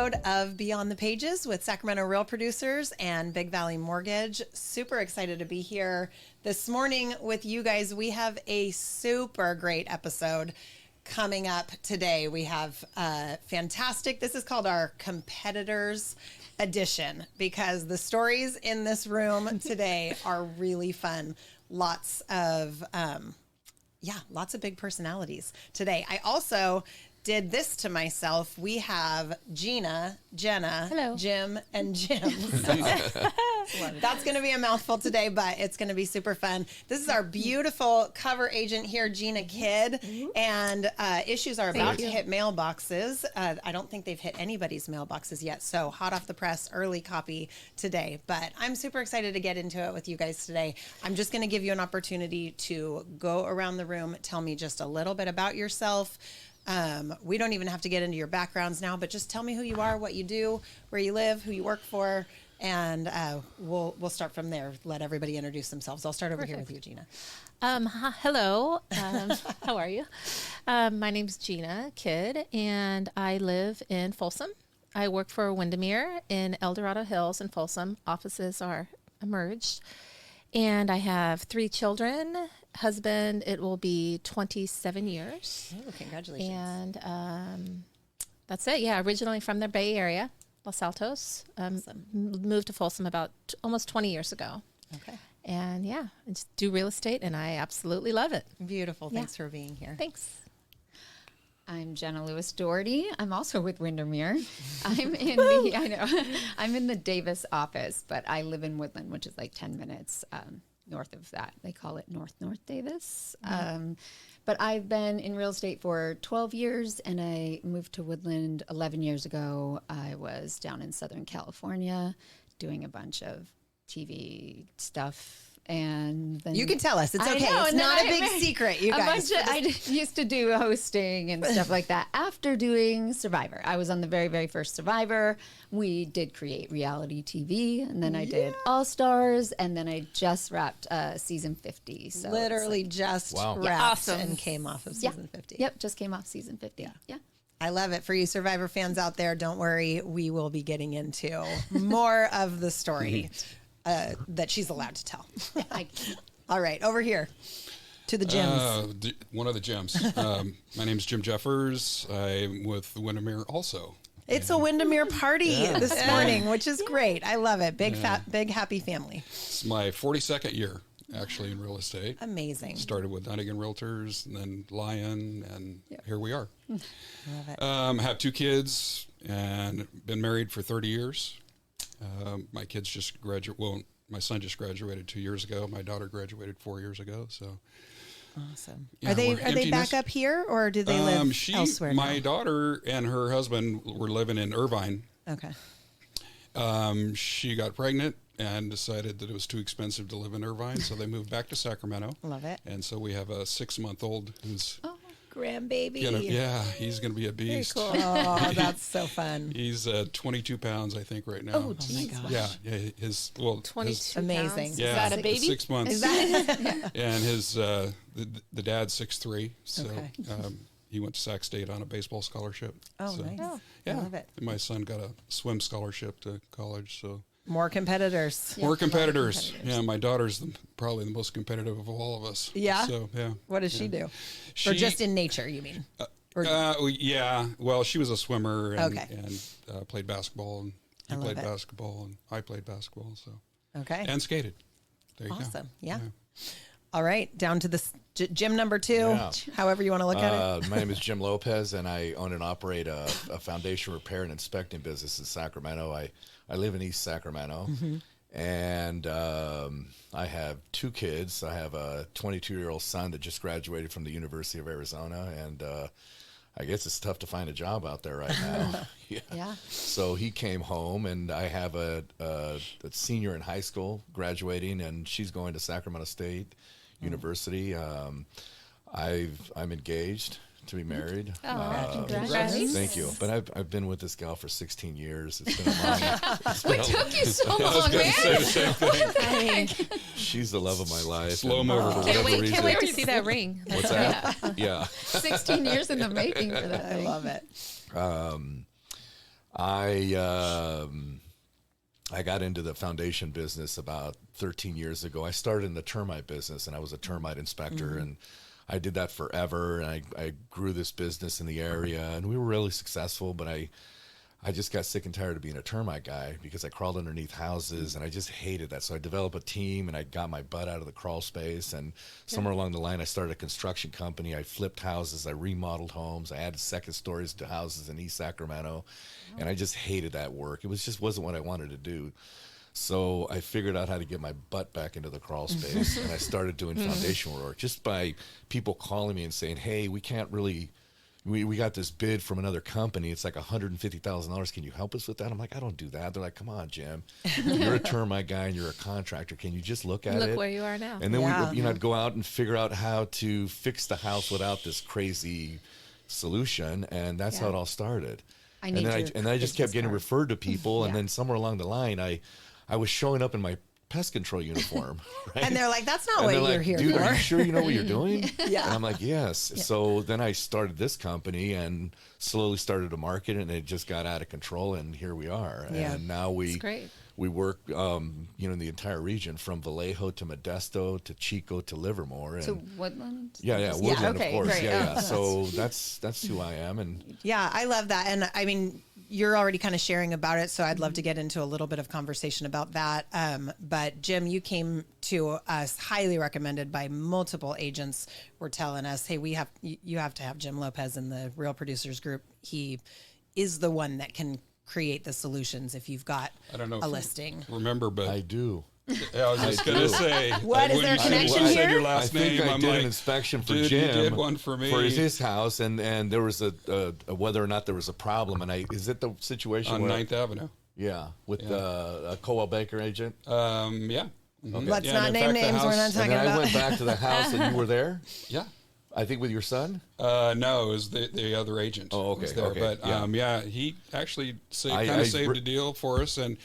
episode of Beyond the Pages with Sacramento Real Producers and Big Valley Mortgage. Super excited to be here this morning with you guys. We have a super great episode coming up today. We have fantastic, this is called our Competitors Edition, because the stories in this room today are really fun. Lots of big personalities today. I also did this to myself. We have Gina, Jenna, hello, Jim, and Jim. So that's going to be a mouthful today, but it's going to be super fun. This is our beautiful cover agent here, Gina Kidd, and issues are about to hit mailboxes. I don't think they've hit anybody's mailboxes yet, so hot off the press, early copy today. But I'm super excited to get into it with you guys today. I'm just going to give you an opportunity to go around the room, tell me just a little bit about yourself. We don't even have to get into your backgrounds now, but just tell me who you are, what you do, where you live, who you work for, and we'll start from there. Let everybody introduce themselves. I'll start over here with you, Gina. Hello. How are you? My name's Gina Kidd, and I live in Folsom. I work for Windermere in El Dorado Hills in Folsom. Offices are merged. And I have 3 children. Husband, it will be 27 years. Oh, congratulations. And that's it. Yeah, originally from the Bay Area, Los Altos. Awesome. Moved to Folsom about almost 20 years ago. Okay. And yeah, I just do real estate, and I absolutely love it. Beautiful. Thanks for being here. Thanks. I'm Jenna Lewis-Dougherty. I'm also with Windermere. I'm in the Davis office, but I live in Woodland, which is like 10 minutes north of that. They call it North Davis. But I've been in real estate for 12 years, and I moved to Woodland 11 years ago. I was down in Southern California doing a bunch of TV stuff. And then you can tell us. It's okay. It's not a big secret, you guys. I used to do hosting and stuff like that after doing Survivor. I was on the very, very first Survivor. We did create reality TV, and then I did All Stars, and then I just wrapped season 50. So literally just wrapped and came off of season 50. Yep, just came off season 50. Yeah. I love it. For you Survivor fans out there, don't worry. We will be getting into more of the story that she's allowed to tell. All right, over here to the Jims. One of the Jims. My name's Jim Jeffers. I'm with Windermere also. It's a Windermere party this morning, which is great. I love it. Big, big, happy family. It's my 42nd year, actually, in real estate. Amazing. Started with Dunnigan Realtors, and then Lion, and here we are. Love it. Have 2 kids, and been married for 30 years. My kids just my son just graduated 2 years ago. My daughter graduated 4 years ago. So awesome. Yeah, are they back up here, or do they live elsewhere? My daughter and her husband were living in Irvine. Okay. She got pregnant and decided that it was too expensive to live in Irvine, so they moved back to Sacramento. Love it. And so we have a 6-month-old who's grandbaby. He's going to be a beast. Very cool. Oh, that's so fun. He's 22 pounds, I think, right now. Oh my gosh. Yeah. 22 amazing. Pounds. Yeah, Is that a baby? 6 months. Is that? And his the dad's 6'3", so Okay. he went to Sac State on a baseball scholarship. Oh, so, nice. Yeah. I love it. And my son got a swim scholarship to college, so. More competitors. More competitors. Yeah, my daughter's probably the most competitive of all of us. Yeah? So, yeah. What does she do? Or just in nature, you mean? Yeah. Well, she was a swimmer and played basketball, and he played basketball, and I played basketball, so. Okay. And skated. There you go. Awesome. Yeah. All right. Down to the gym number 2, however you want to look at it. My name is Jim Lopez, and I own and operate a foundation repair and inspecting business in Sacramento. I live in East Sacramento, and I have 2 kids. I have a 22-year-old son that just graduated from the University of Arizona, and I guess it's tough to find a job out there right now. Yeah. So he came home, and I have a senior in high school graduating, and she's going to Sacramento State University. I'm engaged to be married. Congratulations. Thank you. But I've been with this gal for 16 years. It's been a long. What took you so long, man? Say the same thing. She's the love of my life. Slow mover for whatever reason. Can't wait to see that ring. What's that? Yeah. 16 years in the making for that I thing. love it. I got into the foundation business about 13 years ago. I started in the termite business, and I was a termite inspector, and I did that forever. And I grew this business in the area, and we were really successful. But I just got sick and tired of being a termite guy because I crawled underneath houses, and I just hated that. So I developed a team, and I got my butt out of the crawl space. And somewhere along the line, I started a construction company. I flipped houses. I remodeled homes. I added second stories to houses in East Sacramento. And I just hated that work. It just wasn't what I wanted to do. So I figured out how to get my butt back into the crawl space, and I started doing foundation work just by people calling me and saying, hey, we can't really, we got this bid from another company. It's like $150,000. Can you help us with that? I'm like, I don't do that. They're like, come on, Jim. You're a termite guy and you're a contractor. Can you just look at it? Look where you are now. And then I'd go out and figure out how to fix the house without this crazy solution, and that's how it all started. And then I just kept getting referred to people, and then somewhere along the line, I was showing up in my pest control uniform, right? And they're like, that's not what you're here Dude, for. are you sure you know what you're doing? Yeah. And I'm like, yes. Yeah. So then I started this company and slowly started to market it, and it just got out of control, and here we are. Yeah. And now we work, in the entire region from Vallejo to Modesto to Chico to Livermore. And So Woodland? Woodland, okay, of course. great. Yeah. So that's who I am. And yeah, I love that. And I mean, you're already kind of sharing about it, so I'd love to get into a little bit of conversation about that. But Jim, you came to us highly recommended by multiple agents. Were telling us, hey, you have to have Jim Lopez in the Real Producers group. He is the one that can create the solutions if you've got a listing. Remember, but I do. Yeah, I was just going to say. What is there a connection when you here? said your I last think name, I I'm did like, an inspection for dude, Jim. you did one for me. For his house, and there was a whether or not there was a problem. And is it the situation on where, 9th Avenue. Yeah, with a Coldwell Banker agent. Yeah. Mm-hmm. Okay. Let's Yeah, not and in name fact, the names. We're not house- talking And then about. I went back to the house, and you were there. Yeah. I think with your son. No, it was the other agent. Oh, okay, was there. okay, But he actually I saved a deal for us, and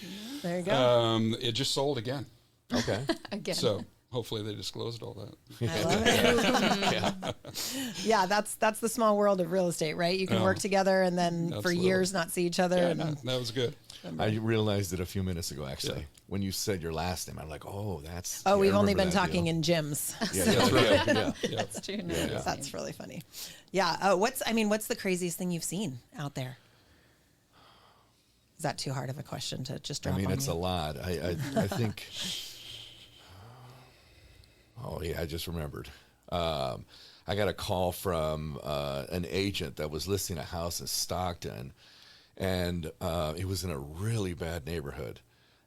There you go. it just sold again. Okay. Again. So hopefully they disclosed all that. I love it. Yeah, that's the small world of real estate, right? You can work together and then for Absolutely. years not see each other. Yeah, and- no, that was good. I realized it a few minutes ago, actually, when you said your last name. I'm like, oh, that's. Oh, yeah, we've I only remember been that talking deal. in gyms. Yeah, that's right. Yeah. That's true. No, Yeah. That's really funny. Yeah. What's the craziest thing you've seen out there? Is that too hard of a question to just drop I mean, on it's you? a lot. I think. Oh yeah, I just remembered. I got a call from an agent that was listing a house in Stockton, and it was in a really bad neighborhood,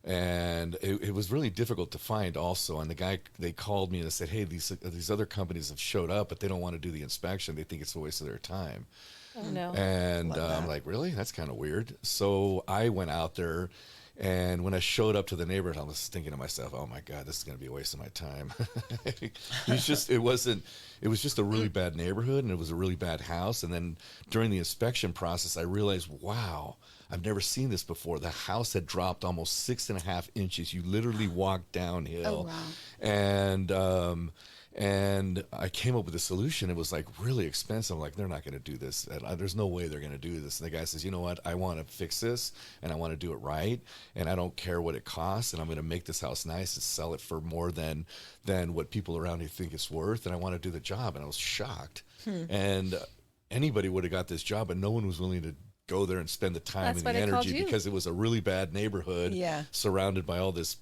and it was really difficult to find also. And they called me and they said, hey, these other companies have showed up, but they don't want to do the inspection. They think it's a waste of their time. Oh, no. And I'm like, really? That's kind of weird. So I went out there, and when I showed up to the neighborhood, I was thinking to myself, oh my God, this is going to be a waste of my time. It was just a really bad neighborhood, and it was a really bad house. And then during the inspection process, I realized, wow, I've never seen this before. The house had dropped almost 6.5 inches. You literally walked downhill. Oh, wow. And I came up with a solution. It was like really expensive. I'm like, they're not going to do this. There's no way they're going to do this. And the guy says, you know what? I want to fix this, and I want to do it right, and I don't care what it costs, and I'm going to make this house nice and sell it for more than what people around here think it's worth, and I want to do the job. And I was shocked. And anybody would have got this job, but no one was willing to go there and spend the time That's and the why they called energy you. because it was a really bad neighborhood surrounded by all these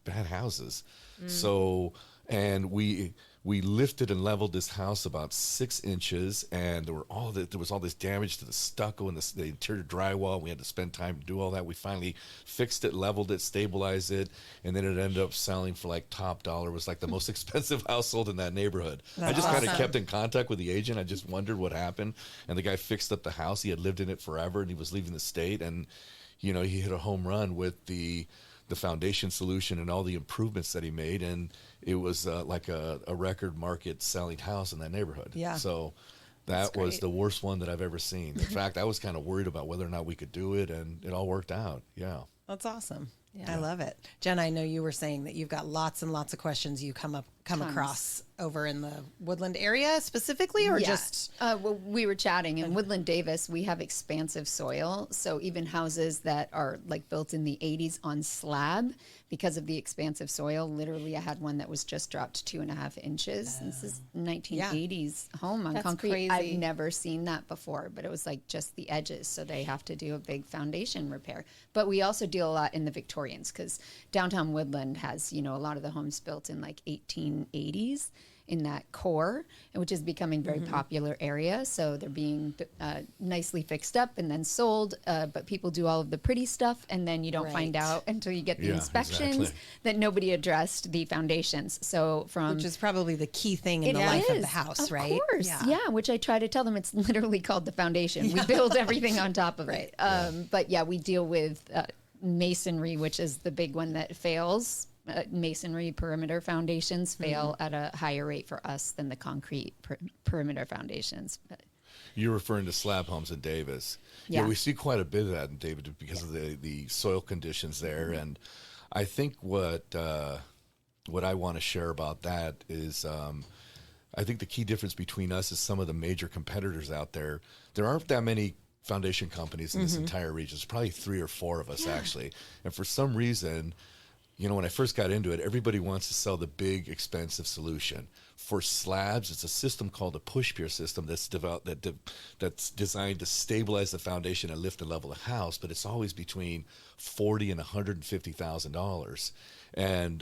bad houses. So, and we lifted and leveled this house about 6 inches, and there was all this damage to the stucco and the interior drywall. We had to spend time to do all that. We finally fixed it, leveled it, stabilized it, and then it ended up selling for like top dollar. It was like the most expensive house sold in that neighborhood. I just kind of kept in contact with the agent. I just wondered what happened, and the guy fixed up the house. He had lived in it forever, and he was leaving the state, and he hit a home run with the foundation solution and all the improvements that he made, and it was like a record market selling house in that neighborhood. Yeah. So that was the worst one that I've ever seen. In fact, I was kind of worried about whether or not we could do it, and it all worked out. Yeah. That's awesome. Yeah. I love it. Jen, I know you were saying that you've got lots and lots of questions you come Tons. across over in the Woodland area specifically, or just? Well, we were chatting in Woodland Davis. We have expansive soil, so even houses that are like built in the 80s on slab, because of the expansive soil. Literally, I had one that was just dropped 2.5 inches. This is 1980s home on That's concrete. crazy. I've never seen that before, but it was like just the edges, so they have to do a big foundation repair. But we also deal a lot in the Victorians, because downtown Woodland has, a lot of the homes built in like 1880s in that core, which is becoming very popular area. So they're being nicely fixed up and then sold, but people do all of the pretty stuff, and then you don't find out until you get the inspections that nobody addressed the foundations. So Which is probably the key thing in the life of the house, right? Of course, yeah. Which I try to tell them, it's literally called the foundation. We build everything on top of it. But yeah, we deal with masonry, which is the big one that fails. Masonry perimeter foundations fail at a higher rate for us than the concrete perimeter foundations. But You're referring to slab homes in Davis. Yeah. We see quite a bit of that in Davis because of the soil conditions there. And I think what I want to share about that is I think the key difference between us is some of the major competitors out there. There aren't that many foundation companies in this entire region. There's probably 3 or 4 of us actually. And for some reason, when I first got into it, everybody wants to sell the big, expensive solution. For slabs, it's a system called a push pier system that's developed that's designed to stabilize the foundation and lift the level of the house, but it's always between $40,000 and $150,000. And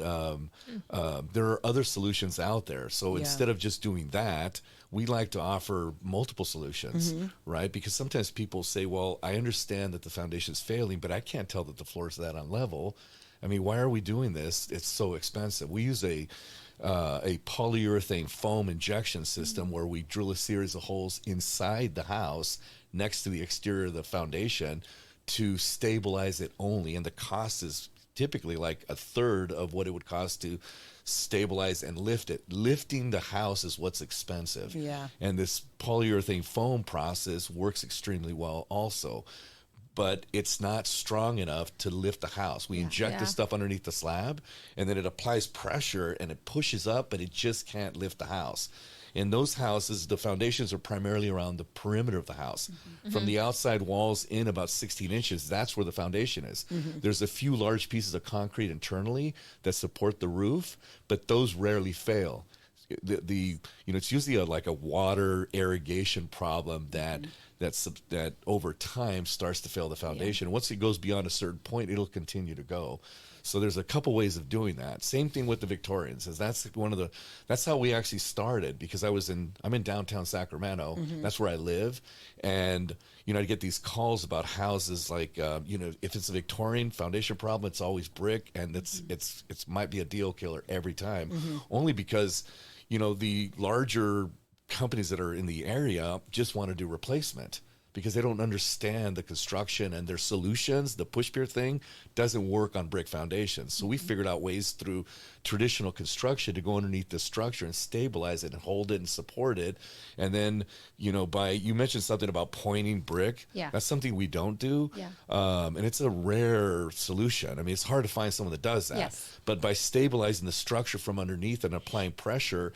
there are other solutions out there. So instead of just doing that, we like to offer multiple solutions, right? Because sometimes people say, well, I understand that the foundation is failing, but I can't tell that the floor is that on level. I mean, why are we doing this? It's so expensive. We use a polyurethane foam injection system where we drill a series of holes inside the house next to the exterior of the foundation to stabilize it only. And the cost is typically like a third of what it would cost to stabilize and lift it. Lifting the house is what's expensive. Yeah. And this polyurethane foam process works extremely well also. But it's not strong enough to lift the house. We inject this stuff underneath the slab, and then it applies pressure, and it pushes up, but it just can't lift the house. In those houses, the foundations are primarily around the perimeter of the house. From the outside walls in about 16 inches, that's where the foundation is. There's a few large pieces of concrete internally that support the roof, but those rarely fail. It's usually like a water irrigation problem that over time starts to fail the foundation. Once it goes beyond a certain point, it'll continue to go. So there's a couple ways of doing that. Same thing with the Victorians. That's how we actually started, because I'm in downtown Sacramento. That's where I live. And, I get these calls about houses like, if it's a Victorian foundation problem, it's always brick, and it's might be a deal killer every time. Only because, the larger companies that are in the area just want to do replacement because they don't understand the construction and their solutions. The push pier thing doesn't work on brick foundations. So we figured out ways through traditional construction to go underneath the structure and stabilize it and hold it and support it. And then, you mentioned something about pointing brick. Yeah. That's something we don't do. Yeah. And it's a rare solution. I mean, it's hard to find someone that does that. Yes. But by stabilizing the structure from underneath and applying pressure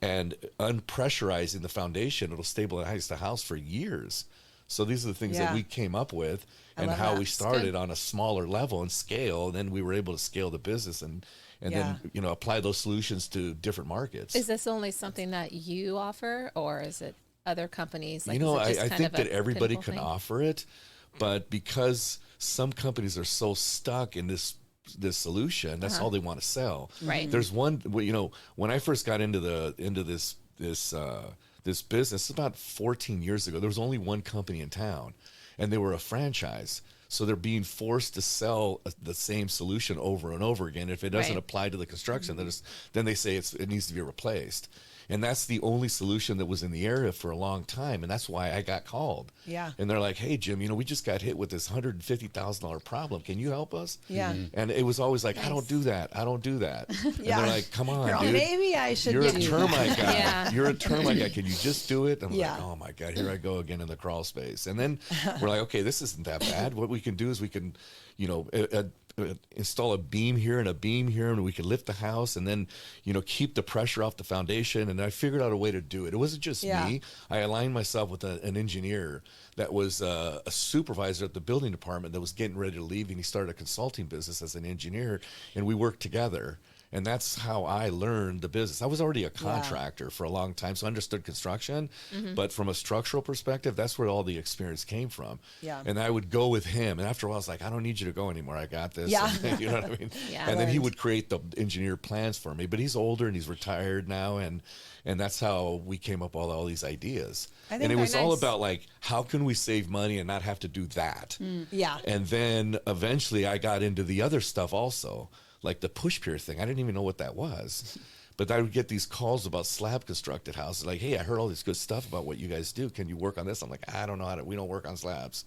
and unpressurizing the foundation, it'll stabilize the house for years. So these are the things that we came up with and how we started on a smaller level and scale. And then we were able to scale the business and then, apply those solutions to different markets. Is this only something that you offer, or is it other companies? Like, I think that everybody can offer it, but because some companies are so stuck in this solution, that's all they want to sell. Right. There's one, when I first got into this business about 14 years ago, there was only one company in town, and they were a franchise. So they're being forced to sell the same solution over and over again. If it doesn't apply to the construction, then they say it needs to be replaced. And that's the only solution that was in the area for a long time. And that's why I got called. Yeah. And they're like, hey, Jim, we just got hit with this $150,000 problem. Can you help us? Yeah. And it was always like, I don't do that. I don't do that. And they're like, come on, dude. Maybe I should You're do a termite guy. Yeah. You're a termite guy. Can you just do it? And I'm like, oh my God, here I go again in the crawl space. And then we're like, okay, this isn't that bad. What we can do is we can, install a beam here and a beam here, and we could lift the house and then, keep the pressure off the foundation. And I figured out a way to do it. It wasn't just me. I aligned myself with an engineer that was a supervisor at the building department that was getting ready to leave, and he started a consulting business as an engineer, and we worked together. And that's how I learned the business. I was already a contractor for a long time, so I understood construction. But from a structural perspective, that's where all the experience came from. Yeah. And I would go with him. And after a while, I was like, I don't need you to go anymore. I got this. Yeah. And, you know what I mean? Yeah. And then he would create the engineer plans for me. But he's older and he's retired now. And that's how we came up with all these ideas. I think And it was very all nice. about, like, how can we save money and not have to do that? Yeah. And then eventually I got into the other stuff also, like the push pier thing. I didn't even know what that was. But I would get these calls about slab constructed houses, like, hey, I heard all this good stuff about what you guys do. Can you work on this? I'm like, I don't know we don't work on slabs.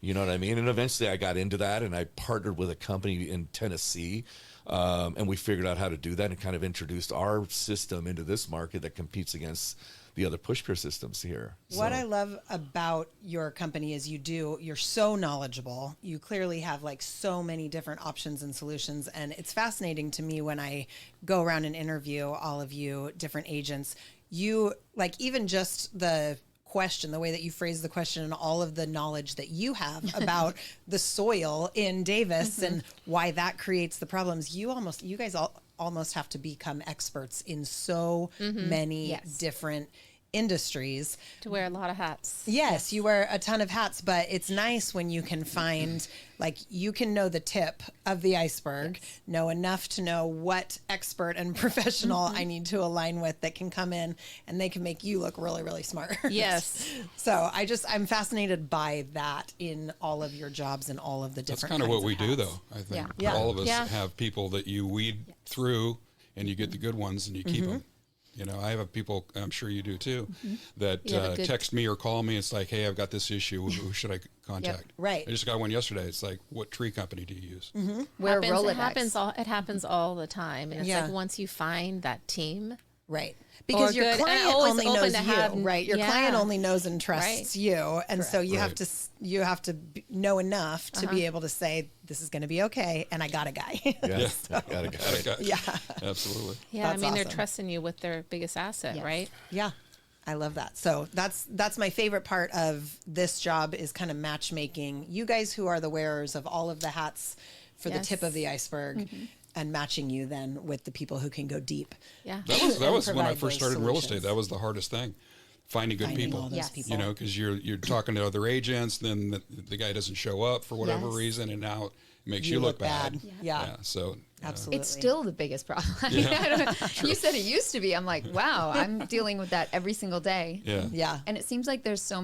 You know what I mean? And eventually I got into that, and I partnered with a company in Tennessee, and we figured out how to do that and kind of introduced our system into this market that competes against the other push pier systems here. What So- I love about your company is you're so knowledgeable. You clearly have like so many different options and solutions. And it's fascinating to me when I go around and interview all of you different agents, you like even just the question, the way that you phrase the question and all of the knowledge that you have about the soil in Davis and why that creates the problems. You guys almost have to become experts in so many different industries. To wear a lot of hats. Yes, you wear a ton of hats, but it's nice when you can find, like, you can know the tip of the iceberg, know enough to know what expert and professional I need to align with that can come in and they can make you look really, really smart. Yes. So I'm fascinated by that in all of your jobs and all of the That's different kind of what kinds we do, hats. though. I think Yeah. all of us Yeah. have people that you weed through, and you get the good ones, and you keep them. I have people, I'm sure you do too, that You have a good- text me or call me. It's like, hey, I've got this issue. Who should I contact? Right. I just got one yesterday. It's like, what tree company do you use? Wear It Rolodex. happens all the time. And it's Yeah. like once you find that team, Right. Because your good, and client always only open knows to you, have- right? Your yeah. client only knows and trusts Right. you, and so you have Right. to know enough to be able to say this is going to be okay, and I got a guy. Yeah, got it. Yeah, Absolutely. yeah, That's they're awesome. trusting you with their biggest asset, Yes. right? yeah, I love that. So that's my favorite part of this job is kind of matchmaking. You guys who are the wearers of all of the hats for the tip Yes. of the iceberg. And matching you then with the people who can go deep. Yeah. That was when I provide first those started in real estate. solutions. That was the hardest thing, finding good Finding people. all those Yes. people. Because you're talking to other agents, then the guy doesn't show up for whatever Yes. reason, and now it makes you look bad. Yeah. So Absolutely. It's still the biggest problem. I mean, I don't know. You said it used to be. I'm like, wow, I'm dealing with that every single day. yeah. Yeah. And it seems like there's so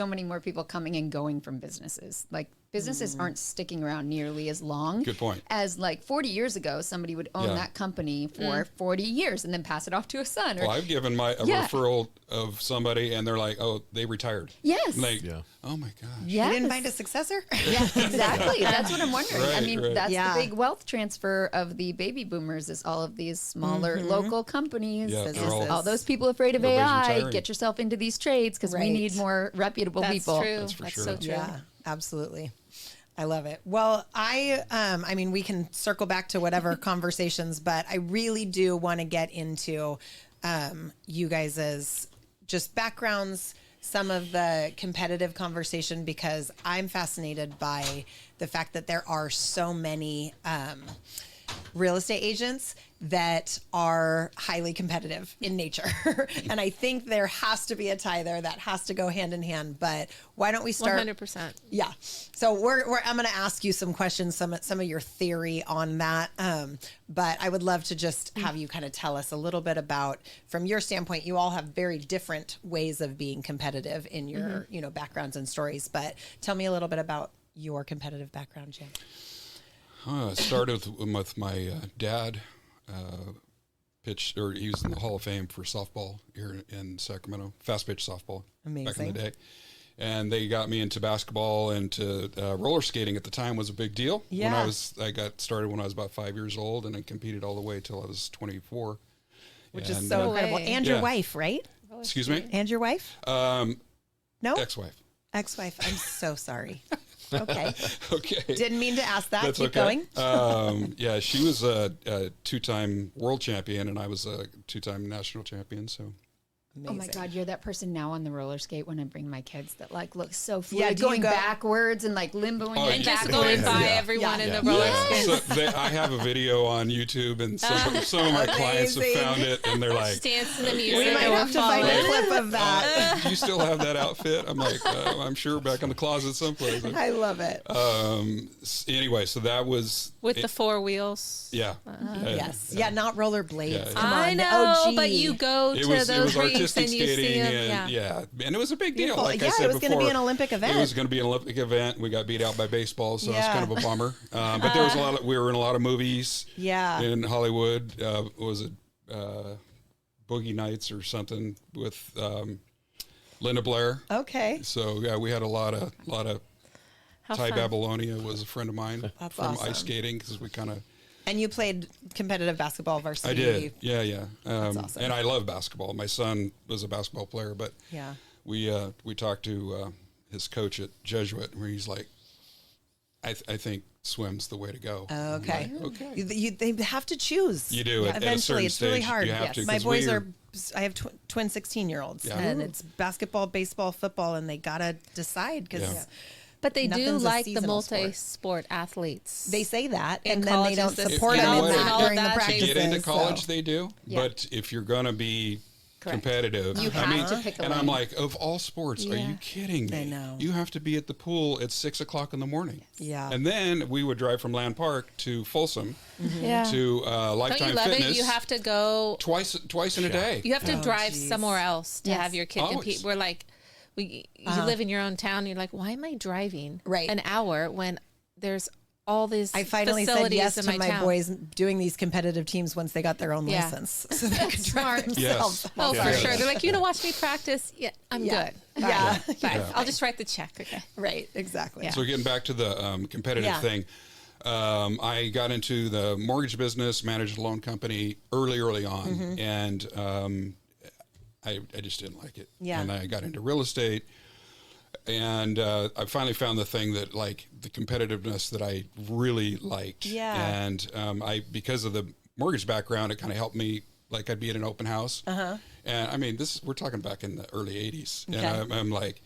many more people coming and going from businesses. Like businesses aren't sticking around nearly as long. Good point. As like 40 years ago, somebody would own Yeah. that company for 40 years and then pass it off to a son. Or, Well, I've given a Yeah. referral of somebody, and they're like, "Oh, they retired." Yes. I'm like, Yeah. oh my gosh. yes. You didn't find a successor? Yeah, exactly. That's what I'm wondering. I Right, mean, right. that's Yeah. the big wealth transfer of the baby boomers is all of these smaller local companies. Yeah, they're all those people afraid of everybody's AI, retiring. get yourself into these trades because we Right. need more reputable That's people. true. That's for sure. so true. Yeah, absolutely. I love it. Well, I mean, we can circle back to whatever conversations, but I really do want to get into you guys' just backgrounds, some of the competitive conversation, because I'm fascinated by the fact that there are so many real estate agents that are highly competitive in nature. And I think there has to be a tie there that has to go hand in hand. But why don't we start? 100%. Yeah. So I'm going to ask you some questions, some of your theory on that. But I would love to just have you kind of tell us a little bit about, from your standpoint, you all have very different ways of being competitive in your, backgrounds and stories. But tell me a little bit about your competitive background, Jim. It started with my dad. Pitched, or he was in the Hall of Fame for softball here in Sacramento, fast pitch softball back in Amazing. the day. And they got me into basketball, and to roller skating at the time was a big deal. Yeah. I got started when I was about 5 years old, and I competed all the way till I was 24. Which is And, so No incredible. way. And your Yeah. wife, right? excuse me, And your wife? No? ex-wife. Ex-wife. I'm so sorry. Okay. Okay. Didn't mean to ask that. That's Keep okay. going. Yeah, she was a two-time world champion, and I was a two-time national champion. So Oh my God, you're that person now on the roller skate when I bring my kids that like look so fluid, Yeah, do you going go- backwards and like limboing Oh, And yeah. just going by Yeah. everyone in Yeah. the roller yeah, skates. so I have a video on YouTube, and some of my clients have Amazing. found it, and they're like, Dance to the music. We might or have to find a falling. clip of that. "Do you still have that outfit?" I'm like, "I'm sure back in the closet someplace." I love it. Anyway, so that was With the four wheels. yeah. Yes. Yeah, not rollerblades. Yeah. Come I on, know, the OG. but you go to It was those rinks artistic and you see skating, them. and Yeah. and it was a big deal. Beautiful. Like I Yeah, said it was gonna before, be an Olympic event. It was going to be an Olympic event. We got beat out by baseball, so it's Yeah. kind of a bummer. But there was a lot of, we were in a lot of movies. Yeah. In Hollywood, was it Boogie Nights or something with Linda Blair? Okay. So yeah, we had a lot of How Ty fun. Babylonia was a friend of mine That's from awesome. ice skating because we kind of. And you played competitive basketball varsity. I did, yeah. awesome. And I love basketball. My son was a basketball player, but Yeah. we talked to his coach at Jesuit, where he's like, I think swim's the way to go. Okay. I'm like, okay. They have to choose. You do. At a Eventually, certain it's really stage, hard. you have to, My 'cause boys we are. I have twin 16-year-olds, Yeah. and it's basketball, baseball, football, and they gotta decide because Yeah. But they do Nothing's a like the seasonal sport. multi-sport athletes. they say that, In and then they don't colleges, the support them scouts in and that all during the that, they practices. Get into college, so. they do. Yeah. But if you're going to be competitive, You have to pick a and I'm lane. like, of all sports, are Yeah. you kidding me? I know. You have to be at the pool at 6:00 in the morning. Yeah. And then we would drive from Land Park to Folsom Yeah. to Don't Lifetime you love Fitness. it? You have to go. twice in a day. You have to drive geez. somewhere else to Yes. have your kid Always. compete. We're like, you live in your own town. You're like, why am I driving Right. an hour when there's all these I finally said facilities yes in to my town? boys doing these competitive teams once they got their own Yeah. license, so they could drive Smart. themselves. Yes. Oh, Yeah. for Yeah. sure. They're like, you don't watch me practice. Yeah, I'm Yeah. good. Yeah. Bye. I'll just write the check. Okay. Right. Exactly. Yeah. So getting back to the competitive Yeah. thing, I got into the mortgage business, managed a loan company early on, and I just didn't like it. Yeah. And I got into real estate, and I finally found the thing that, like, the competitiveness that I really liked. Yeah. And I, because of the mortgage background, it kind of helped me. Like, I'd be at an open house, and I mean, we're talking back in the early '80s, Okay. and I'm like,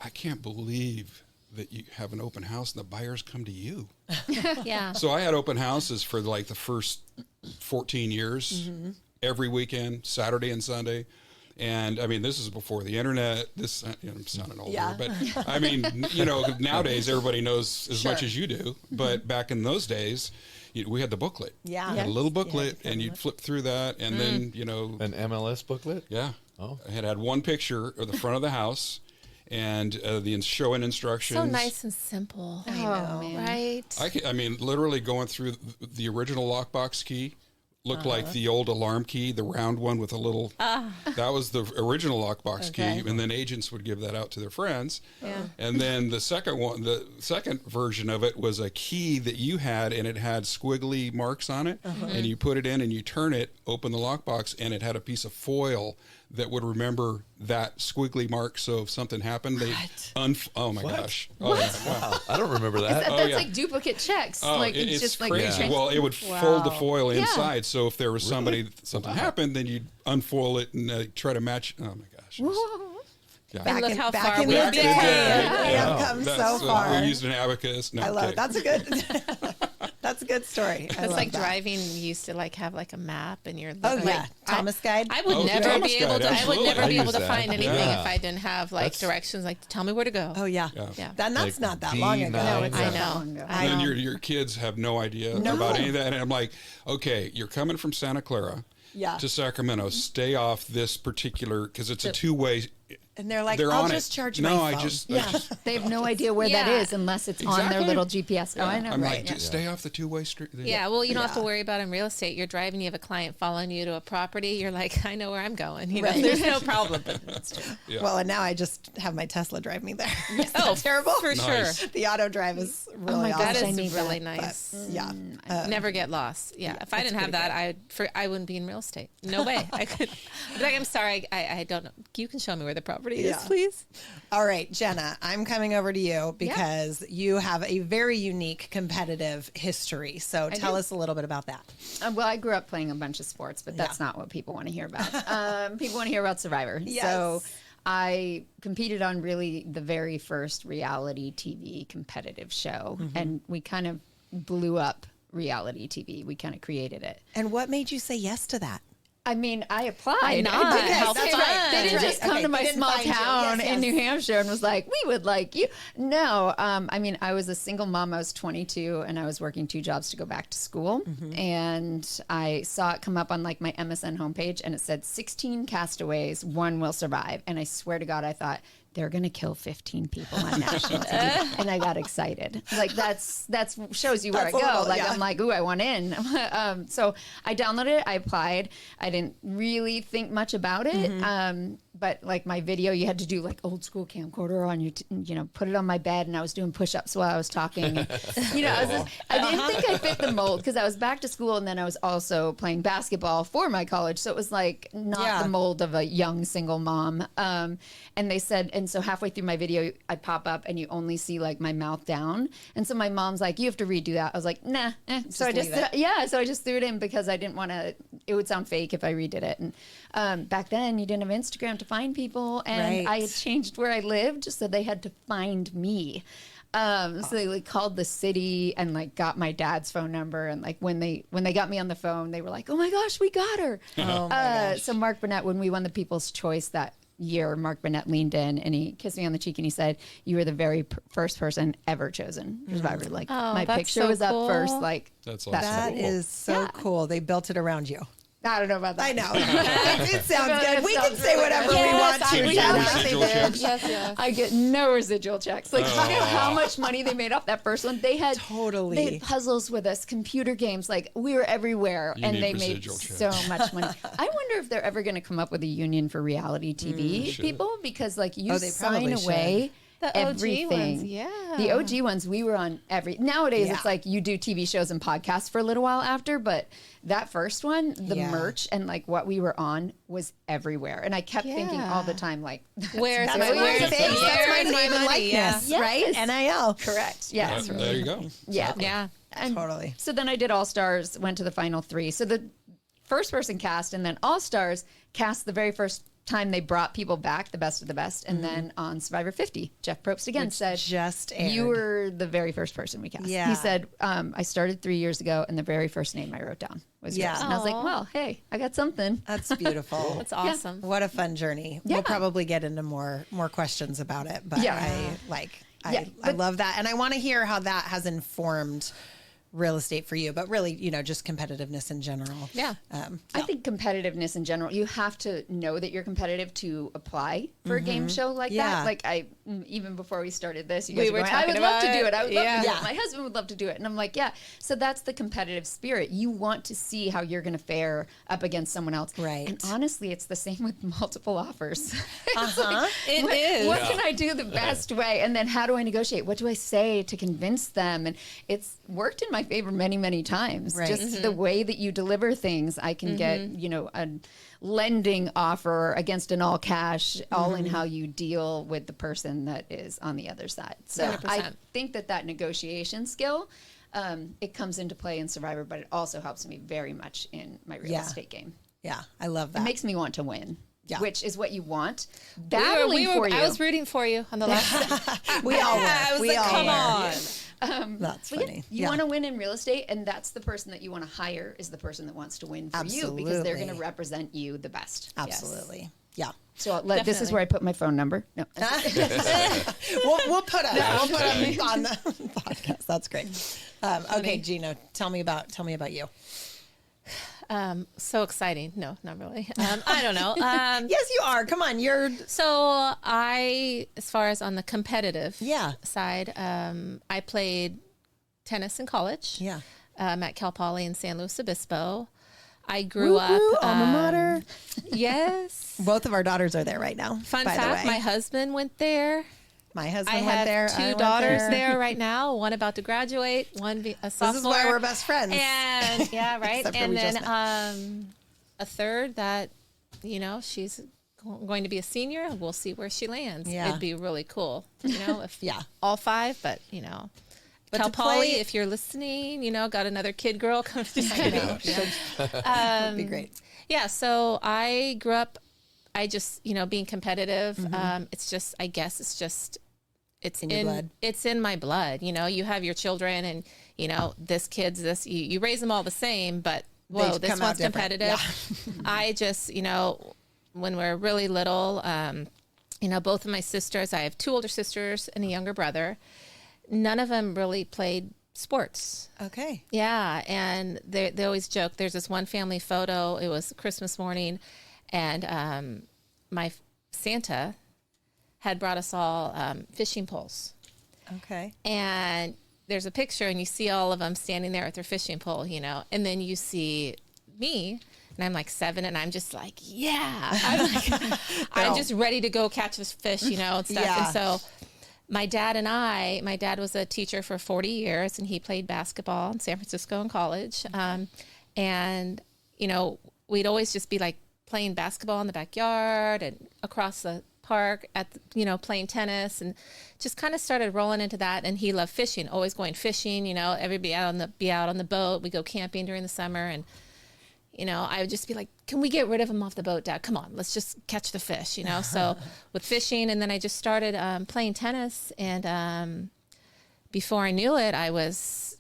I can't believe that you have an open house and the buyers come to you. Yeah. So I had open houses for like the first 14 years, every weekend, Saturday and Sunday. And I mean, this is before the internet. This, I'm sounding older, Yeah. but I mean, nowadays everybody knows as much as you do. But back in those days, we had the booklet. Yeah. You had a little booklet, Yeah, and you'd flip through that, and then An MLS booklet? yeah. Oh. I had one picture of the front of the house, and the showing instructions. So nice and simple. Oh, man. Right? I mean, literally going through the original lockbox key looked like the old alarm key, the round one with a little. That was the original lockbox Okay. key, and then agents would give that out to their friends. Yeah. And then the second version of it was a key that you had, and it had squiggly marks on it, and you put it in and you turn it, open the lockbox, and it had a piece of foil that would remember that squiggly mark. So if something happened, they oh my gosh, oh yeah, wow. Wow, I don't remember that. That's yeah. like duplicate checks. Oh, like it's just like crazy. trans- Well, it would fold the foil Yeah. inside, so if there was something happened, then you'd unfold it and try to match. Oh my gosh! Yeah. And look how back far in we've the day. come. We have come so That's, far. we used an abacus. No, I love okay. it. That's a good. That's a good story. I It's love like that. driving. You used to like have like a map, and you're. Oh like, yeah, Thomas Guide. I would Oh, never Thomas be able Guide, to. I would absolutely. never I be able use to that. find anything Yeah. if I didn't have like directions. Like, tell me where to go. Oh yeah. Yeah. And that's Like not that long ago. D9. No, it's I not that know. long ago. I And know. then your kids have no idea No. about any of that. And I'm like, okay, you're coming from Santa Clara Yeah. to Sacramento. Stay off this particular, because it's a two-way. And they're like, They're I'll on just it. charge No, my I phone. just. Yeah. They have no idea where that Yeah. is unless it's on their Exactly. little GPS. Oh, I know. I'm right. like, just stay off the two-way street. Yeah, well, you don't have to Yeah. worry about in real estate. You're driving, you have a client following you to a property. You're like, I know where I'm going. You know, Right. there's no problem. But that's true. Yeah. Well, and now I just have my Tesla drive me there. Is Oh, that terrible? for Nice. sure. The auto drive is really my awesome. gosh, That I is need really that, nice. Yeah. Never get lost. Yeah, if I it's didn't have pretty that, I wouldn't be in real estate. No way. I could. I'd be like, I'm sorry, I don't know. You can show me where the property celebrity Yeah. is, please. All right, Jenna, I'm coming over to you because you have a very unique competitive history. So tell us a little bit about that. Well, I grew up playing a bunch of sports, but that's not what people want to hear about. People want to hear about Survivor. Yes. So I competed on really the very first reality TV competitive show, and we kind of blew up reality TV. We kind of created it. And what made you say yes to that? I mean, I applied. Why not? I did. How That's fun. right. They didn't just come Okay, to my they didn't small find you. town Yes, in yes. New Hampshire and was like, we would like you. No, I mean, I was a single mom. I was 22 and I was working 2 jobs to go back to school. And I saw it come up on like my MSN homepage and it said 16 castaways, 1 will survive. And I swear to God, I thought, they're going to kill 15 people on national TV. And I got excited. Like that's shows you where That's I a go. little- Like yeah. I'm like, ooh, I want in. So I downloaded it. I applied. I didn't really think much about it. But like my video, you had to do like old school camcorder on your, put it on my bed, and I was doing push-ups while I was talking. And, I didn't think I fit the mold because I was back to school, and then I was also playing basketball for my college, so it was like not the mold of a young single mom. And they said, and so halfway through my video, I pop up and you only see like my mouth down, and so my mom's like, "You have to redo that." I was like, "Nah." So I just leave it. so I just threw it in because I didn't want to. It would sound fake if I redid it. And back then, you didn't have Instagram to find people, and I had changed where I lived, so they had to find me. So they like called the city and like got my dad's phone number, and like when they got me on the phone, they were like, "Oh my gosh, we got her!" Oh my gosh. So Mark Burnett, when we won the People's Choice that year, Mark Burnett leaned in and he kissed me on the cheek and he said, "You were the very first person ever chosen for Survivor." Like my that's picture so was up cool. first. Like That's that's That cool. is so cool. They built it around you. I don't know about that. I know. It sounds good. It We can sounds say really whatever good. we Yes, want to. Did you Jenna. get residual checks? Yes. I get no residual checks. Like, you know how much money they made off that first one? They had Totally. They had puzzles with us, computer games. Like, we were everywhere, You and need they made residual so checks. much money. I wonder if they're ever going to come up with a union for reality TV people, because like you they sign probably away. The OG everything. ones, yeah. The OG ones, we were on nowadays Yeah. it's like you do TV shows and podcasts for a little while after, but that first one, the Yeah. merch and like what we were on was everywhere. And I kept thinking all the time, like, Where's That's my my where's face. That's my name and money? likeness, Yeah. right? Yes. NIL. correct. Yeah. There you go. Yeah. Yeah. And Totally. So then I did All Stars, went to the final 3. So the first person cast, and then All Stars cast the very first time they brought people back, the best of the best. And then on Survivor 50, Jeff Probst again said, just aired. "You were the very first person we cast." Yeah. He said, "I started 3 years ago, and the very first name I wrote down was yours." And I was like, Aw. "Well, hey, I got something." That's beautiful. That's awesome. What a fun journey. Yeah. We'll probably get into more questions about it, but Yeah. I but- love that. And I want to hear how that has informed real estate for you, but really, just competitiveness in general. Yeah. I think competitiveness in general, you have to know that you're competitive to apply for a game show like Yeah. that. Like even before we started this, you guys We were were going, "I would talking love to about do it. it. I would love to do Yeah. it. My husband would love to do it." And I'm like, yeah. So that's the competitive spirit. You want to see how you're going to fare up against someone else. Right. And honestly, it's the same with multiple offers. It is. What can I do the best way? And then how do I negotiate? What do I say to convince them? And it's worked in my favor many, many times. Right. Just the way that you deliver things, I can get, a lending offer against an all cash, all in how you deal with the person that is on the other side. So 100%. I think that negotiation skill, it comes into play in Survivor, but it also helps me very much in my real Yeah. estate game. Yeah, I love It that. makes me want to win. Yeah. Which is what you want. Battling for you. I was rooting for you on the last. We all were. I was we like, all come were. on. That's But yeah, funny. you want to win in real estate, and that's the person that you want to hire is the person that wants to win for you because they're going to Absolutely. represent you the best. Absolutely. Yeah. So this is Definitely. where I put my phone number. No. We'll put them on the podcast. That's great. Okay, Gina, tell me about you. So exciting. No, not really. I don't know. Yes, you are. Come on, you're. So as far as on the competitive Yeah. side, I played tennis in college. Yeah. At Cal Poly in San Luis Obispo. I grew Woo, up. woo, alma mater. Yes. Both of our daughters are there right now. Fun by fact: the way. my husband went there. My husband I went have there. I two went daughters there right now. One about to graduate. One a sophomore. This is why we're best friends. And yeah, right. Except for And we then just met. a third that, she's going to be a senior. We'll see where she lands. Yeah. It'd be really cool, if Yeah. all 5, but But Cal to play- Poly, if you're listening, got another kid girl come to That'd be great. Yeah, so I grew up, being competitive. It's just, I guess it's In your blood. It's in my blood. You have your children and, this kid's this, you raise them all the same, but whoa, They this come out one's different. competitive. I just, when we're really little, both of my sisters, I have 2 older sisters and a younger brother. None of them really played sports. Okay. Yeah, and they always joke. There's this one family photo. It was Christmas morning, and my Santa had brought us all fishing poles. Okay. And there's a picture, and you see all of them standing there with their fishing pole, and then you see me, and I'm like 7, and I'm just like, yeah, I'm just ready to go catch this fish, and stuff. Yeah. And so my dad was a teacher for 40 years, and he played basketball in San Francisco in college. And, we'd always just be like playing basketball in the backyard and across the park playing tennis, and just kind of started rolling into that. And he loved fishing, always going fishing, everybody be out on the boat. We go camping during the summer, and I would just be like, can we get rid of him off the boat, Dad? Come on, let's just catch the fish, So with fishing, and then I just started playing tennis. And before I knew it, I was,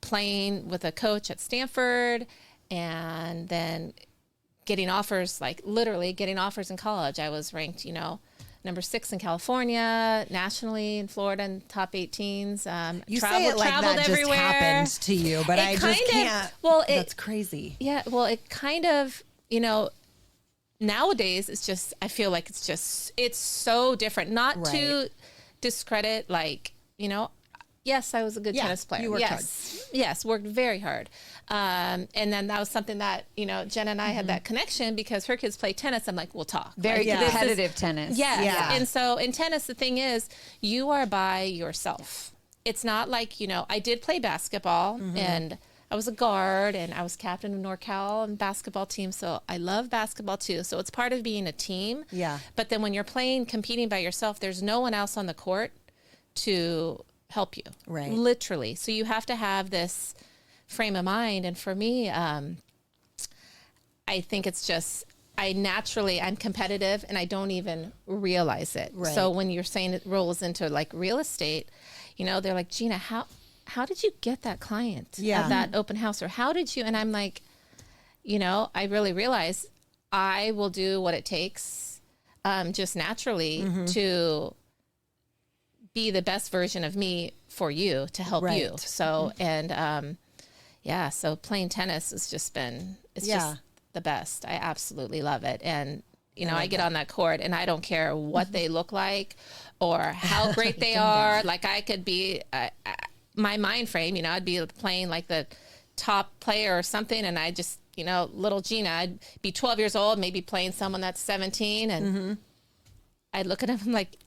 playing with a coach at Stanford, and then getting offers, like literally getting offers in college. I was ranked, number 6 in California, nationally in Florida, in top 18s. You say it like traveled that everywhere. just happened to you, but I just can't. Well, that's crazy. Yeah, well, it kind of, nowadays it's just, I feel like it's so different. Not to discredit, like, yes, I was a good tennis player. You worked hard. Yes, worked very hard. And then that was something that, Jenna and I had that connection because her kids play tennis. I'm like, we'll talk. Very Like, competitive tennis. Yes. Yeah. And so in tennis, the thing is, you are by yourself. It's not like, I did play basketball and I was a guard and I was captain of NorCal and basketball team. So I love basketball too. So it's part of being a team. Yeah. But then when you're competing by yourself, there's no one else on the court to help you. Right. Literally. So you have to have this frame of mind. And for me, I think it's just, I'm competitive and I don't even realize it. Right. So when you're saying it rolls into like real estate, they're like, Gina, how did you get that client at that open house? Or how did you? And I'm like, I really realize I will do what it takes just naturally to be the best version of me for you, to help you. So, and so playing has just been, just the best. I absolutely love it. And, I get on that court and I don't care what they look like or how great they are. Like I could be, my mind frame, I'd be playing like the top player or something. And I just, little Gina, I'd be 12 years old, maybe playing someone that's 17. And I'd look at him, I'm like,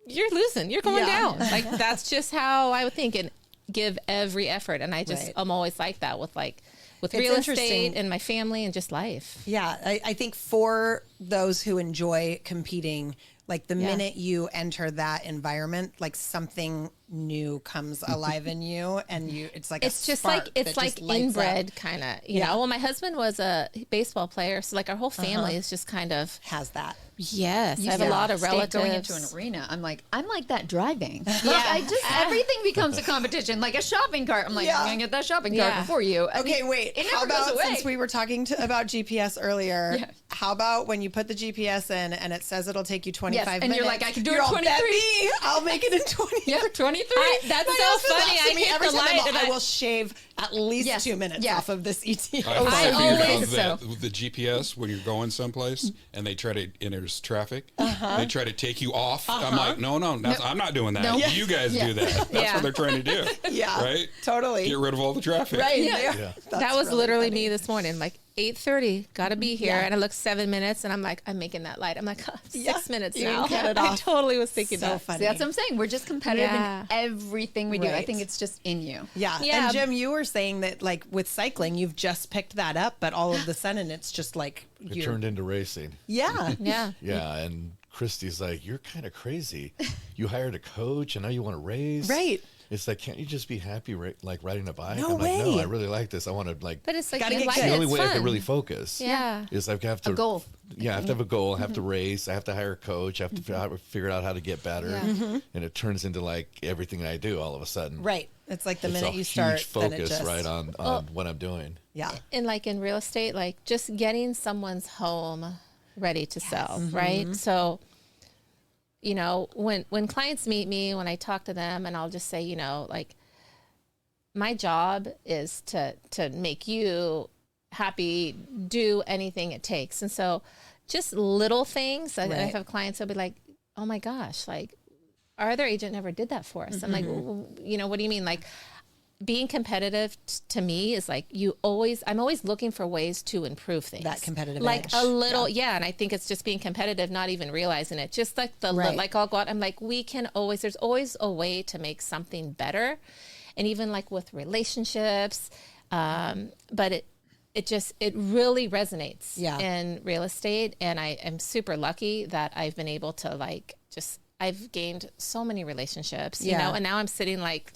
you're losing, you're going down. Like, that's just how I would think and give every effort. And I just, I'm always like that with real estate and my family and just life. Yeah. I think for those who enjoy competing, like the minute you enter that environment, like something new comes alive in you, and it's like it's just like inbred kind of, you know. Well, my husband was a baseball player, so like our whole family is just kind of has that. Yes, I have a lot of relatives going into an arena. I'm like that driving. Like everything becomes a competition, like a shopping cart. I'm like, I'm gonna get that shopping cart before you. Okay, wait. How about, since we were talking about GPS earlier, how about when you put the GPS in and it says it'll take you 25 minutes, and you're like, I can do it in 23. I'll make it in 20. Yeah, 23. That's so funny. I hit every the time light. I will shave at least 2 minutes off of this ET. I always with the GPS when you're going someplace and they try to, and there's traffic, they try to take you off. I'm like, no, I'm not doing that. Nope. You guys do that. That's what they're trying to do. Right? Totally. Get rid of all the traffic. Right. That was really literally funny. Me this morning. Like 8:30, gotta be here. And I look 7 minutes and I'm like, I'm making that light. I'm like, 6 minutes You now. get it I off. totally was thinking that. Funny. See, that's what I'm saying. We're just competitive in everything we do. I think it's just in you. Yeah. Yeah. And Jim, you were saying that like with cycling, you've just picked that up, but all of the sudden it's just like It turned into racing. Yeah. Yeah. Yeah, and Christy's like, you're kind of crazy. You hired a coach, and now you want to race. Right. It's like, can't you just be happy like riding a bike? No I'm like, way. no, I really like this. I want to like. But it's like Gotta you get like good. it. The only It's way I fun. can really focus. Yeah. Is I have to goal. Yeah, I have to have a goal. I have to race. I have to hire a coach. I have to figure out how to get better. Yeah. And it turns into like everything I do all of a sudden. Right. It's like the It's minute a you start, huge then it focus just, right on what I'm doing. Yeah. And like in real estate, like just getting someone's home ready to sell, right? So, you know, when clients meet me, when I talk to them, and I'll just say, you know, like my job is to make you happy, do anything it takes. And so just little things. I have clients that'll be like, oh my gosh, like our other agent never did that for us. I'm like, you know, what do you mean? Like being competitive to me is like I'm always looking for ways to improve things. That competitive like edge. a little, yeah. And I think it's just being competitive, not even realizing it. Just like like I'll go out, I'm like, there's always a way to make something better. And even like with relationships, but it really resonates in real estate. And I am super lucky that I've been able to I've gained so many relationships, you know, and now I'm sitting like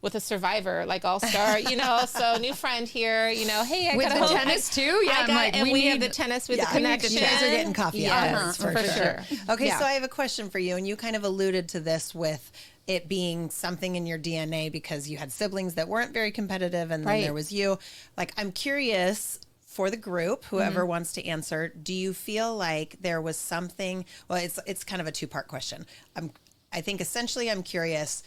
with a survivor, like all-star, you know, so new friend here, you know, hey, I With got the tennis too? Yeah, we have the tennis with the connection. You guys are getting coffee hours for sure. Okay, so I have a question for you, and you kind of alluded to this with it being something in your DNA because you had siblings that weren't very competitive, and then there was you. Like, I'm curious for the group, whoever wants to answer, do you feel like there was something? Well, it's kind of a two-part question. I think essentially I'm curious.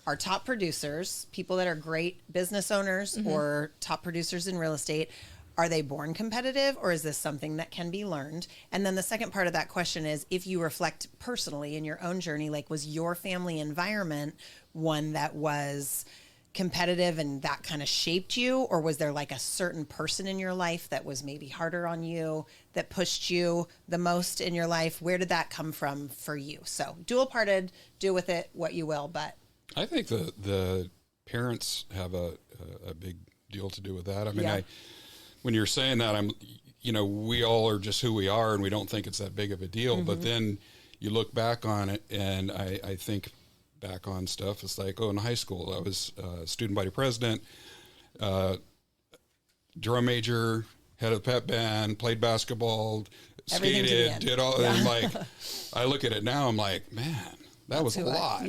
Our top producers, people that are great business owners or top producers in real estate, are they born competitive, or is this something that can be learned? And then the second part of that question is, if you reflect personally in your own journey, like was your family environment one that was competitive and that kind of shaped you, or was there like a certain person in your life that was maybe harder on you, that pushed you the most in your life? Where did that come from for you? So dual-parted, do with it what you will, but I think the parents have a big deal to do with that. I mean, when you're saying that, we all are just who we are, and we don't think it's that big of a deal. But then you look back on it, and I think back on stuff. It's like, in high school, I was student body president, drum major, head of the pep band, played basketball, skated, did all. And like, I look at it now, I'm like, man. That was a lot.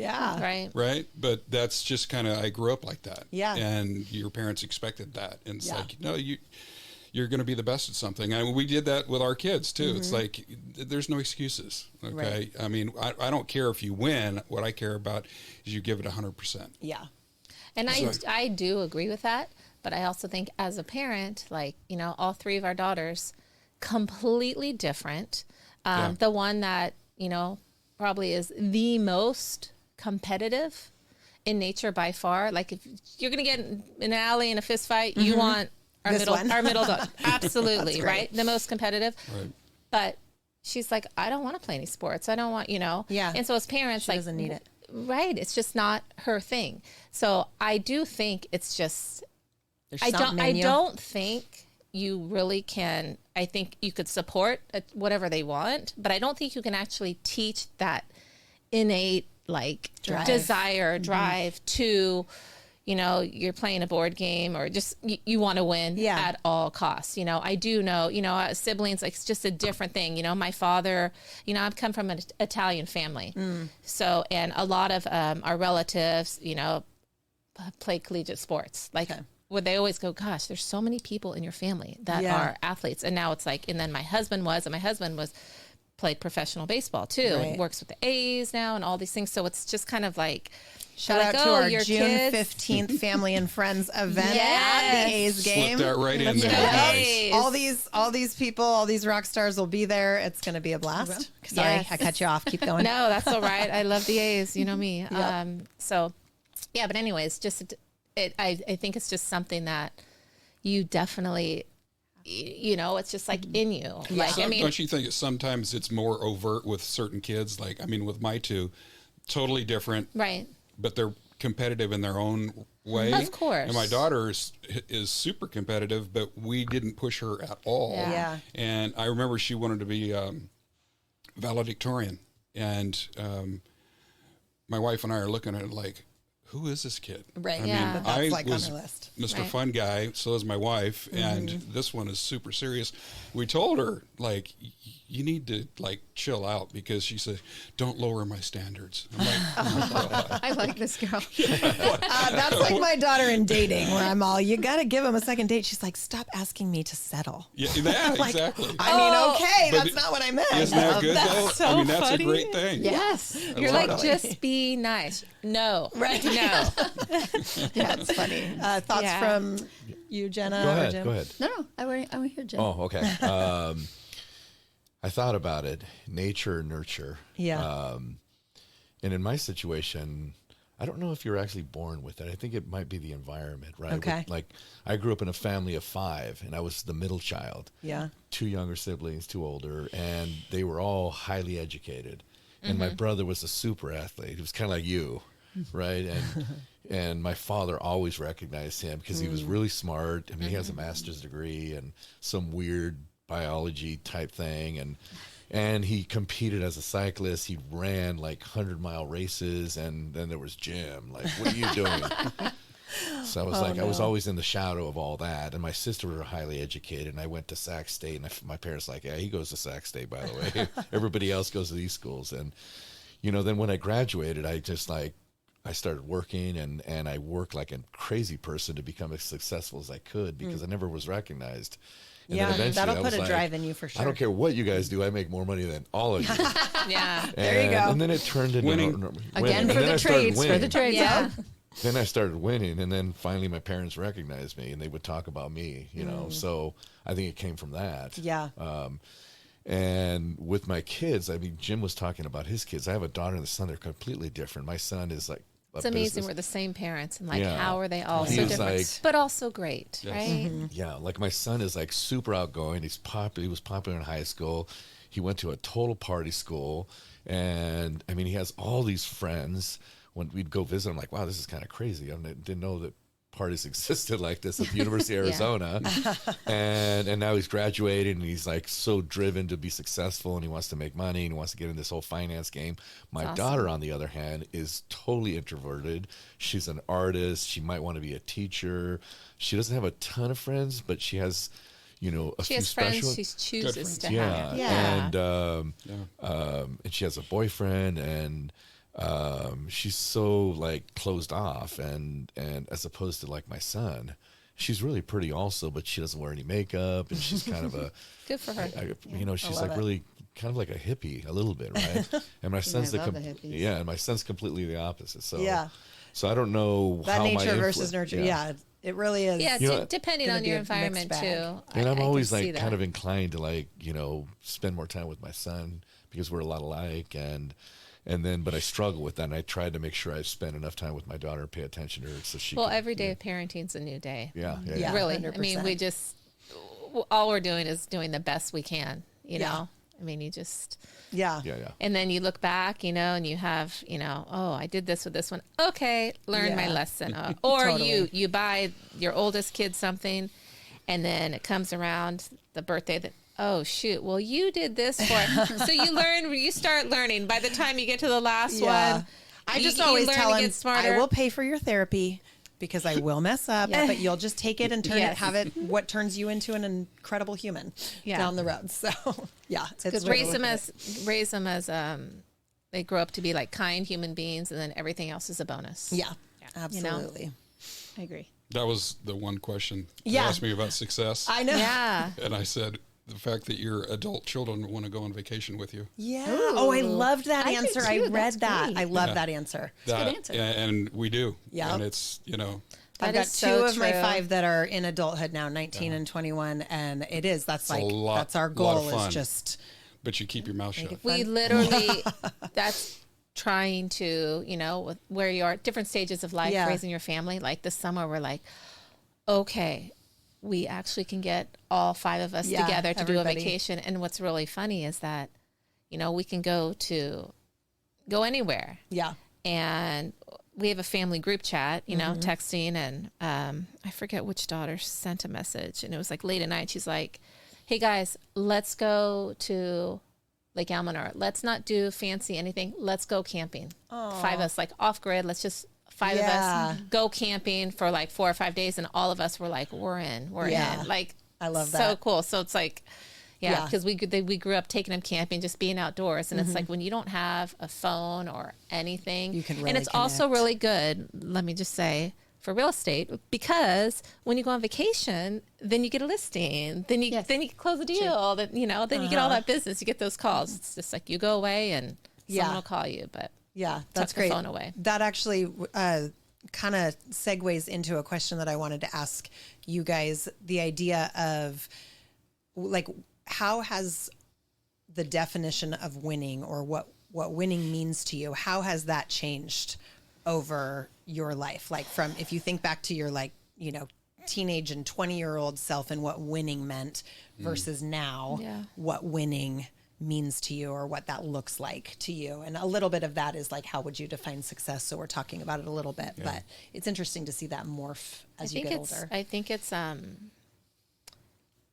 Right. But that's just kind of, I grew up like that. Yeah. And your parents expected that. And it's like, no, you're going to be the best at something. And we did that with our kids too. It's like, there's no excuses. Okay. Right. I mean, I don't care if you win. What I care about is you give it 100%. Yeah. And I do agree with that. But I also think as a parent, like, you know, all three of our daughters, completely different. The one that, you know, probably is the most competitive in nature by far. Like if you're going to get in an alley in a fist fight, you want our middle dog. Absolutely. Right. The most competitive. Right. But she's like, I don't want to play any sports. I don't want, you know. Yeah. And so as parents, she doesn't need it. Right. It's just not her thing. So I do think it's just, I don't think you really can. I think you could support whatever they want, but I don't think you can actually teach that innate drive to, you know, you're playing a board game or just you want to win at all costs. You know, I do know, you know, siblings, like it's just a different thing. You know, my father, you know, I've come from an Italian family. So, and a lot of our relatives, you know, play collegiate sports. Like, would they always go, gosh, there's so many people in your family that are athletes. And now it's like, and then my husband played professional baseball too, and works with the A's now and all these things. So it's just kind of like, shout out to our June 15th family and friends event at the A's game. Slip that right in there. Nice. All these people, all these rock stars will be there. It's going to be a blast. Sorry, I cut you off. Keep going. No, that's all right. I love the A's. You know me. So yeah, but anyways, just I think it's just something that you definitely, you know, it's just like in you. Like, I mean, don't you think sometimes it's more overt with certain kids? Like, I mean, with my two, totally different. Right. But they're competitive in their own way. Of course. And my daughter is super competitive, but we didn't push her at all. Yeah. And I remember she wanted to be valedictorian. And my wife and I are looking at it like, who is this kid? Right. I Yeah. mean, That's I like on was her list. Mr. Right. Fun Guy, so is my wife, and this one is super serious. We told her, like, you need to, like, chill out, because she said, don't lower my standards. I'm like, oh my God. I like this girl. That's like my daughter in dating, where I'm all, you got to give him a second date. She's like, stop asking me to settle. Yeah, Like, exactly. I mean, okay, But that's not what I meant. Isn't that good, though? so I mean, that's funny. a great thing. Yes. You're love like, it. just be nice. No. Right. No. That's funny. Thoughts Yeah. from you, Jenna? Go or ahead. Jim? Go ahead. No, I want to hear Jen. Oh, okay. I thought about it. Nature, nurture. Yeah. And in my situation, I don't know if you're actually born with it. I think it might be the environment, right? Okay. Like, I grew up in a family of 5, and I was the middle child. Yeah. 2 younger siblings, 2 older, and they were all highly educated. And my brother was a super athlete. He was kind of like you, right? And my father always recognized him because he was really smart. I mean, he has a master's degree and some weird biology type thing, and he competed as a cyclist. He ran like 100-mile races, and then there was Jim. Like, what are you doing? So I was I was always in the shadow of all that. And my sister were highly educated, and I went to Sac State, and my parents like, yeah, he goes to Sac State, by the way. Everybody else goes to these schools. And, you know, then when I graduated, I just like, I started working, and I worked like a crazy person to become as successful as I could, because I never was recognized. And then Yeah, eventually that'll I put was a like, drive in you for sure. I don't care what you guys do. I make more money than all of you. Yeah. There you go. And then it turned into Winning. winning. Again, And for then the I started trades. For winning. the trades. Yeah. Then I started winning, and then finally my parents recognized me, and they would talk about me, you know. So I think it came from that. Yeah. And with my kids, I mean, Jim was talking about his kids. I have a daughter and a son. They're completely different. My son is like It's amazing we're the same parents, and like, Yeah. how are they all He so is different, like- but also great, Yes. right? Yeah, like my son is like super outgoing. He's popular. He was popular in high school. He went to a total party school, and I mean, he has all these friends. When we'd go visit, I'm like, wow, this is kind of crazy. I didn't know that parties existed like this at the University of Arizona. And now he's graduated, and he's like so driven to be successful, and he wants to make money, and he wants to get in this whole finance game. My awesome. daughter, on the other hand, is totally introverted. She's an artist. She might want to be a teacher. She doesn't have a ton of friends, but she has, you know, a She few has friends special. she chooses to Yeah, have. Yeah. and she has a boyfriend, and she's so like closed off, and as opposed to like my son, she's really pretty also, but she doesn't wear any makeup, and she's kind of a, Good for her. you know, she's love like it. really kind of like a hippie a little bit, right? And my son's love the hippies. yeah, and my son's completely the opposite. So Yeah. so I don't know That how my nature versus influ- nurture. Yeah. It really is. Yeah, You know, depending gonna on be your a mixed environment bag. too. And I'm I always can see like that. kind of inclined to like, you know, spend more time with my son because we're a lot alike, and then but I struggle with that, and I tried to make sure I spend enough time with my daughter and pay attention to her so she Well, can, every day of parenting's a new day. yeah. Yeah. Really. I mean, 100%. we just, all we're doing is doing the best we can, you Yeah. know? I mean, you just, Yeah. and then you look back, you know, and you have, you know, oh, I did this with this one. Okay, learn my Yeah. lesson. Or Totally. you buy your oldest kid something, and then it comes around the birthday that, oh shoot, well you did this for it. So you start learning by the time you get to the last Yeah. one. I just you always learn tell to him, get smarter. I will pay for your therapy because I will mess up, but you'll just take it and turn it, Yes. have it, what turns you into an incredible human Yeah. down the road. So yeah, it's Because really raise them as they grow up to be like kind human beings, and then everything else is a bonus. yeah, You know? absolutely. I agree. That was the one question Yeah. you asked me about success. I know. Yeah. And I said, the fact that your adult children want to go on vacation with you. Yeah. Oh, I loved that I do answer. too. I read That's that. great. I love that answer. That, good answer. And we do. Yeah. And it's, you know, I've That got is two so of my true. 5 that are in adulthood now, 19 and 21. And that's a like, lot- that's our lot of goal is fun. just, but you keep your mouth shut. We literally, that's trying to, you know, with where you are, different stages of life, Yeah. raising your family. Like this summer, we're like, okay, we actually can get all 5 of us Yeah, together to do a everybody. vacation. And what's really funny is that, you know, we can go anywhere. yeah. And we have a family group chat, you know, texting, and I forget which daughter sent a message, and it was like late at night. She's like, "Hey guys, let's go to Lake Almanor. Let's not do fancy anything. Let's go camping. 5 of us, like off grid. Let's just 5 of us go camping for like 4 or 5 days." And all of us were like, "We're in. Like, I love so that. cool. So it's like, because we grew up taking them camping, just being outdoors, and it's like when you don't have a phone or anything, You can really and it's also connect. really good. Let me just say, for real estate, because when you go on vacation, then you get a listing, then you close a deal, then you get all that business, you get those calls. It's just like you go away and someone will call you, but Yeah, that's tuck great. the phone away. That actually kind of segues into a question that I wanted to ask you guys. The idea of like, how has the definition of winning, or what winning means to you, how has that changed over your life? Like, from, if you think back to your, like, you know, teenage and 20-year-old self and what winning meant versus now, what winning means to you, or what that looks like to you. And a little bit of that is like, how would you define success? So we're talking about it a little bit, but it's interesting to see that morph as you get older. I think it's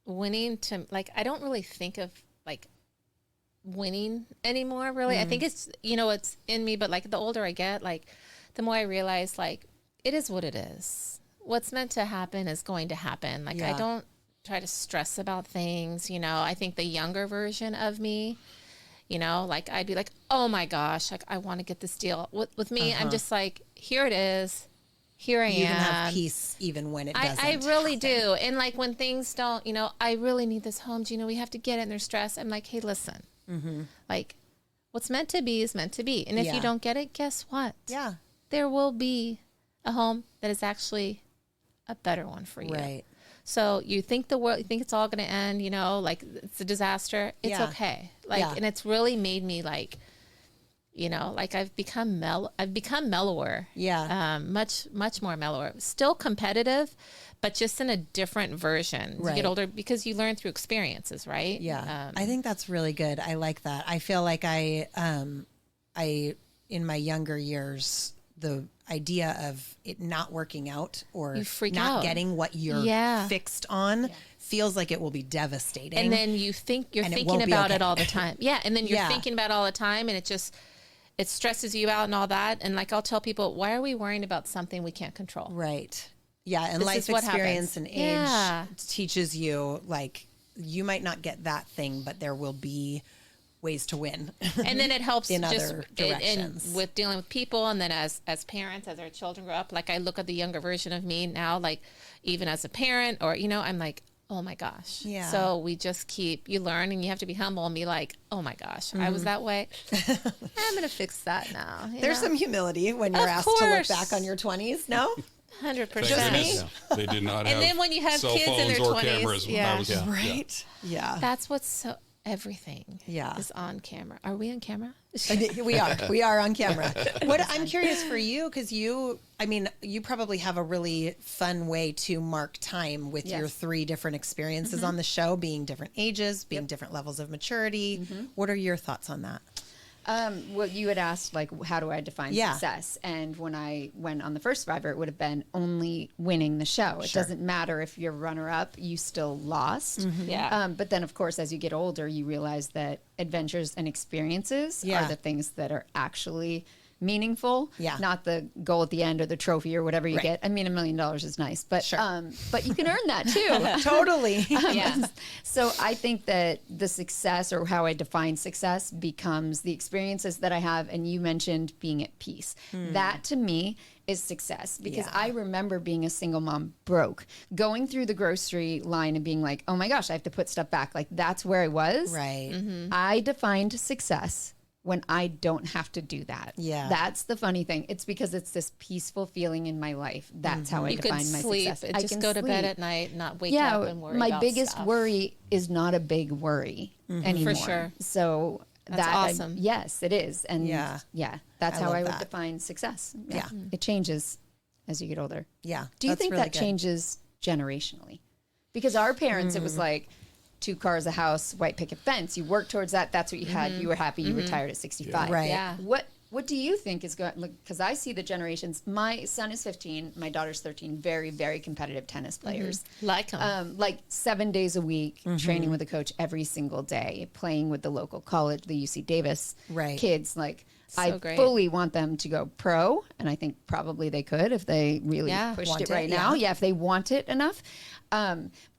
winning to, like, I don't really think of like winning anymore, really. I think it's, you know, it's in me, but like the older I get, like the more I realize, like, it is what it is. What's meant to happen is going to happen. Like, I don't try to stress about things, you know. I think the younger version of me, you know, like I'd be like, oh my gosh, like I want to get this deal. With me, I'm just like, here it is. Here I am. You can have peace even when it doesn't. I really do. And like when things don't, you know, I really need this home, Gina, we have to get it, and there's stress. I'm like, hey, listen, like what's meant to be is meant to be. And if you don't get it, guess what? Yeah. There will be a home that is actually a better one for you. Right. So you think you think it's all going to end, you know, like it's a disaster. It's okay. Like, and it's really made me like, you know, like I've become mellower. Yeah. Much more mellower. Still competitive, but just in a different version. As you get older, because you learn through experiences, right? Yeah. I think that's really good. I like that. I feel like I in my younger years, the idea of it not working out or You freak not out. getting what you're fixed on feels like it will be devastating. And then you're And it thinking won't be about okay. it all the time. Yeah. And then you're Yeah. thinking about it all the time, and it stresses you out and all that. And like, I'll tell people, why are we worrying about something we can't control? Right. Yeah. And This life is what experience happens. and age teaches you, like, you might not get that thing, but there will be ways to win. And then it helps In just other in directions. with dealing with people. And then as parents, as our children grow up, like I look at the younger version of me now, like even as a parent, or, you know, I'm like, oh my gosh. Yeah. So we just you learn, and you have to be humble and be like, oh my gosh, I was that way. I'm going to fix that now. you There's know? some humility when you're Of asked to look course. back on your 20s. No? 100%. Thank goodness they did not have And then when you have cell kids in phones their or 20s, cameras when I was Right. Yeah. That's what's so, everything Yeah. is on camera. Are we on camera? We are on camera. What I'm curious for you, because you probably have a really fun way to mark time with your 3 different experiences on the show, being different ages, being different levels of maturity. What are your thoughts on that? Well, you had asked, like, how do I define Yeah. success? And when I went on the first Survivor, it would have been only winning the show. It doesn't matter if you're runner-up, you still lost. Yeah. But then, of course, as you get older, you realize that adventures and experiences Yeah. are the things that are actually meaningful, Yeah. not the goal at the end or the trophy or whatever you Right. get. I mean, $1 million is nice, but Sure. but you can earn that too. Totally. Yeah. So I think that the success, or how I define success, becomes the experiences that I have. And you mentioned being at peace. That to me is success, because Yeah. I remember being a single mom, broke, going through the grocery line and being like, oh my gosh, I have to put stuff back. Like, that's where I was. Right. I defined success when I don't have to do that. Yeah. That's the funny thing. It's because it's this peaceful feeling in my life. That's how I You could define my sleep success. and I just can go to bed sleep. at night, not wake Yeah, up and worry my about biggest stuff. worry is not a big worry anymore. sure. So That's awesome. Yes, it is. And Yeah. that's I how love I would that. define success. Yeah. It changes as you get older. Yeah. Do you that's think really that good. changes generationally? Because our parents, it was like 2 cars, a house, white picket fence. You worked towards that. That's what you had. You were happy. You retired at 65. Right. Yeah. What What do you think is going? Because I see the generations. My son is 15. My daughter's 13. Very, very competitive tennis players. Like 'em. Like 7 days a week, training with a coach every single day, playing with the local college, the UC Davis kids. Like I great. fully want them to go pro, and I think probably they could if they really pushed Want it it, right now. Yeah, if they want it enough.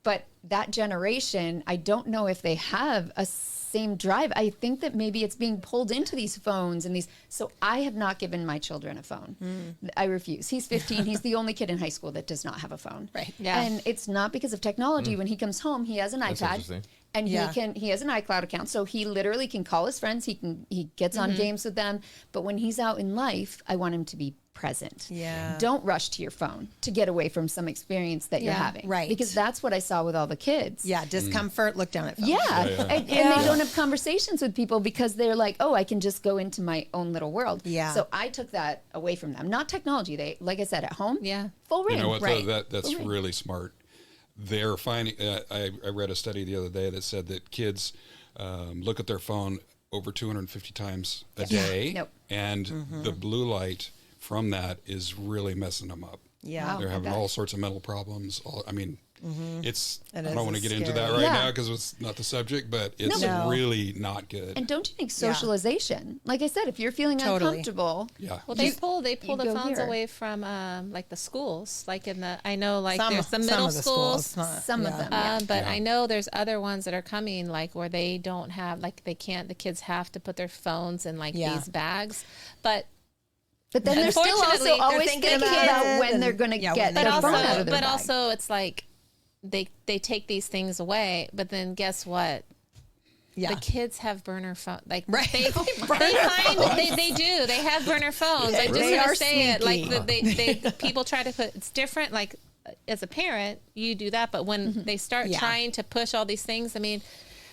But that generation, I don't know if they have a same drive. I think that maybe it's being pulled into these phones and these. So I have not given my children a phone. I refuse. He's 15. He's the only kid in high school that does not have a phone. Right. Yeah. And it's not because of technology. When he comes home, he has an iPad. Interesting. And he has an iCloud account, so he literally can call his friends. He gets on games with them. But when he's out in life, I want him to be present. Yeah. Don't rush to your phone to get away from some experience that you're having. Right. Because that's what I saw with all the kids. Yeah, discomfort, look down at phone. Yeah. And they don't have conversations with people because they're like, oh, I can just go into my own little world. Yeah. So I took that away from them. Not technology. They, like I said, at home, full ring. You know what? Right. That's really smart. They're finding. I read a study the other day that said that kids look at their phone over 250 times a day, Nope. and the blue light from that is really messing them up. Yeah. They're having bet. all sorts of mental problems. It's. It I is don't want to get into scary. that right Yeah. now because it's not the subject, but it's No. really not good. And don't you think socialization? Like I said, if you're feeling Totally. uncomfortable, Yeah. Well, they pull the go phones here. away from like the schools, like in the I know like Some, there's the some middle of the schools. some of them. Yeah. But I know there's other ones that are coming, like where they don't have, like they can't. The kids have to put their phones in like these bags. But But then they're still also Unfortunately, they're always thinking thinking about about it when and- they're going to yeah, get when their they but get phone it. out of their but bag. also it's like they take these things away. But then guess what? Yeah. The kids have burner phone. Like Right. they find they do. They have burner phones. I just They want are to say it. Like sneaky. they people try to put. It's different. Like as a parent, you do that, but when they start Yeah. trying to push all these things, I mean,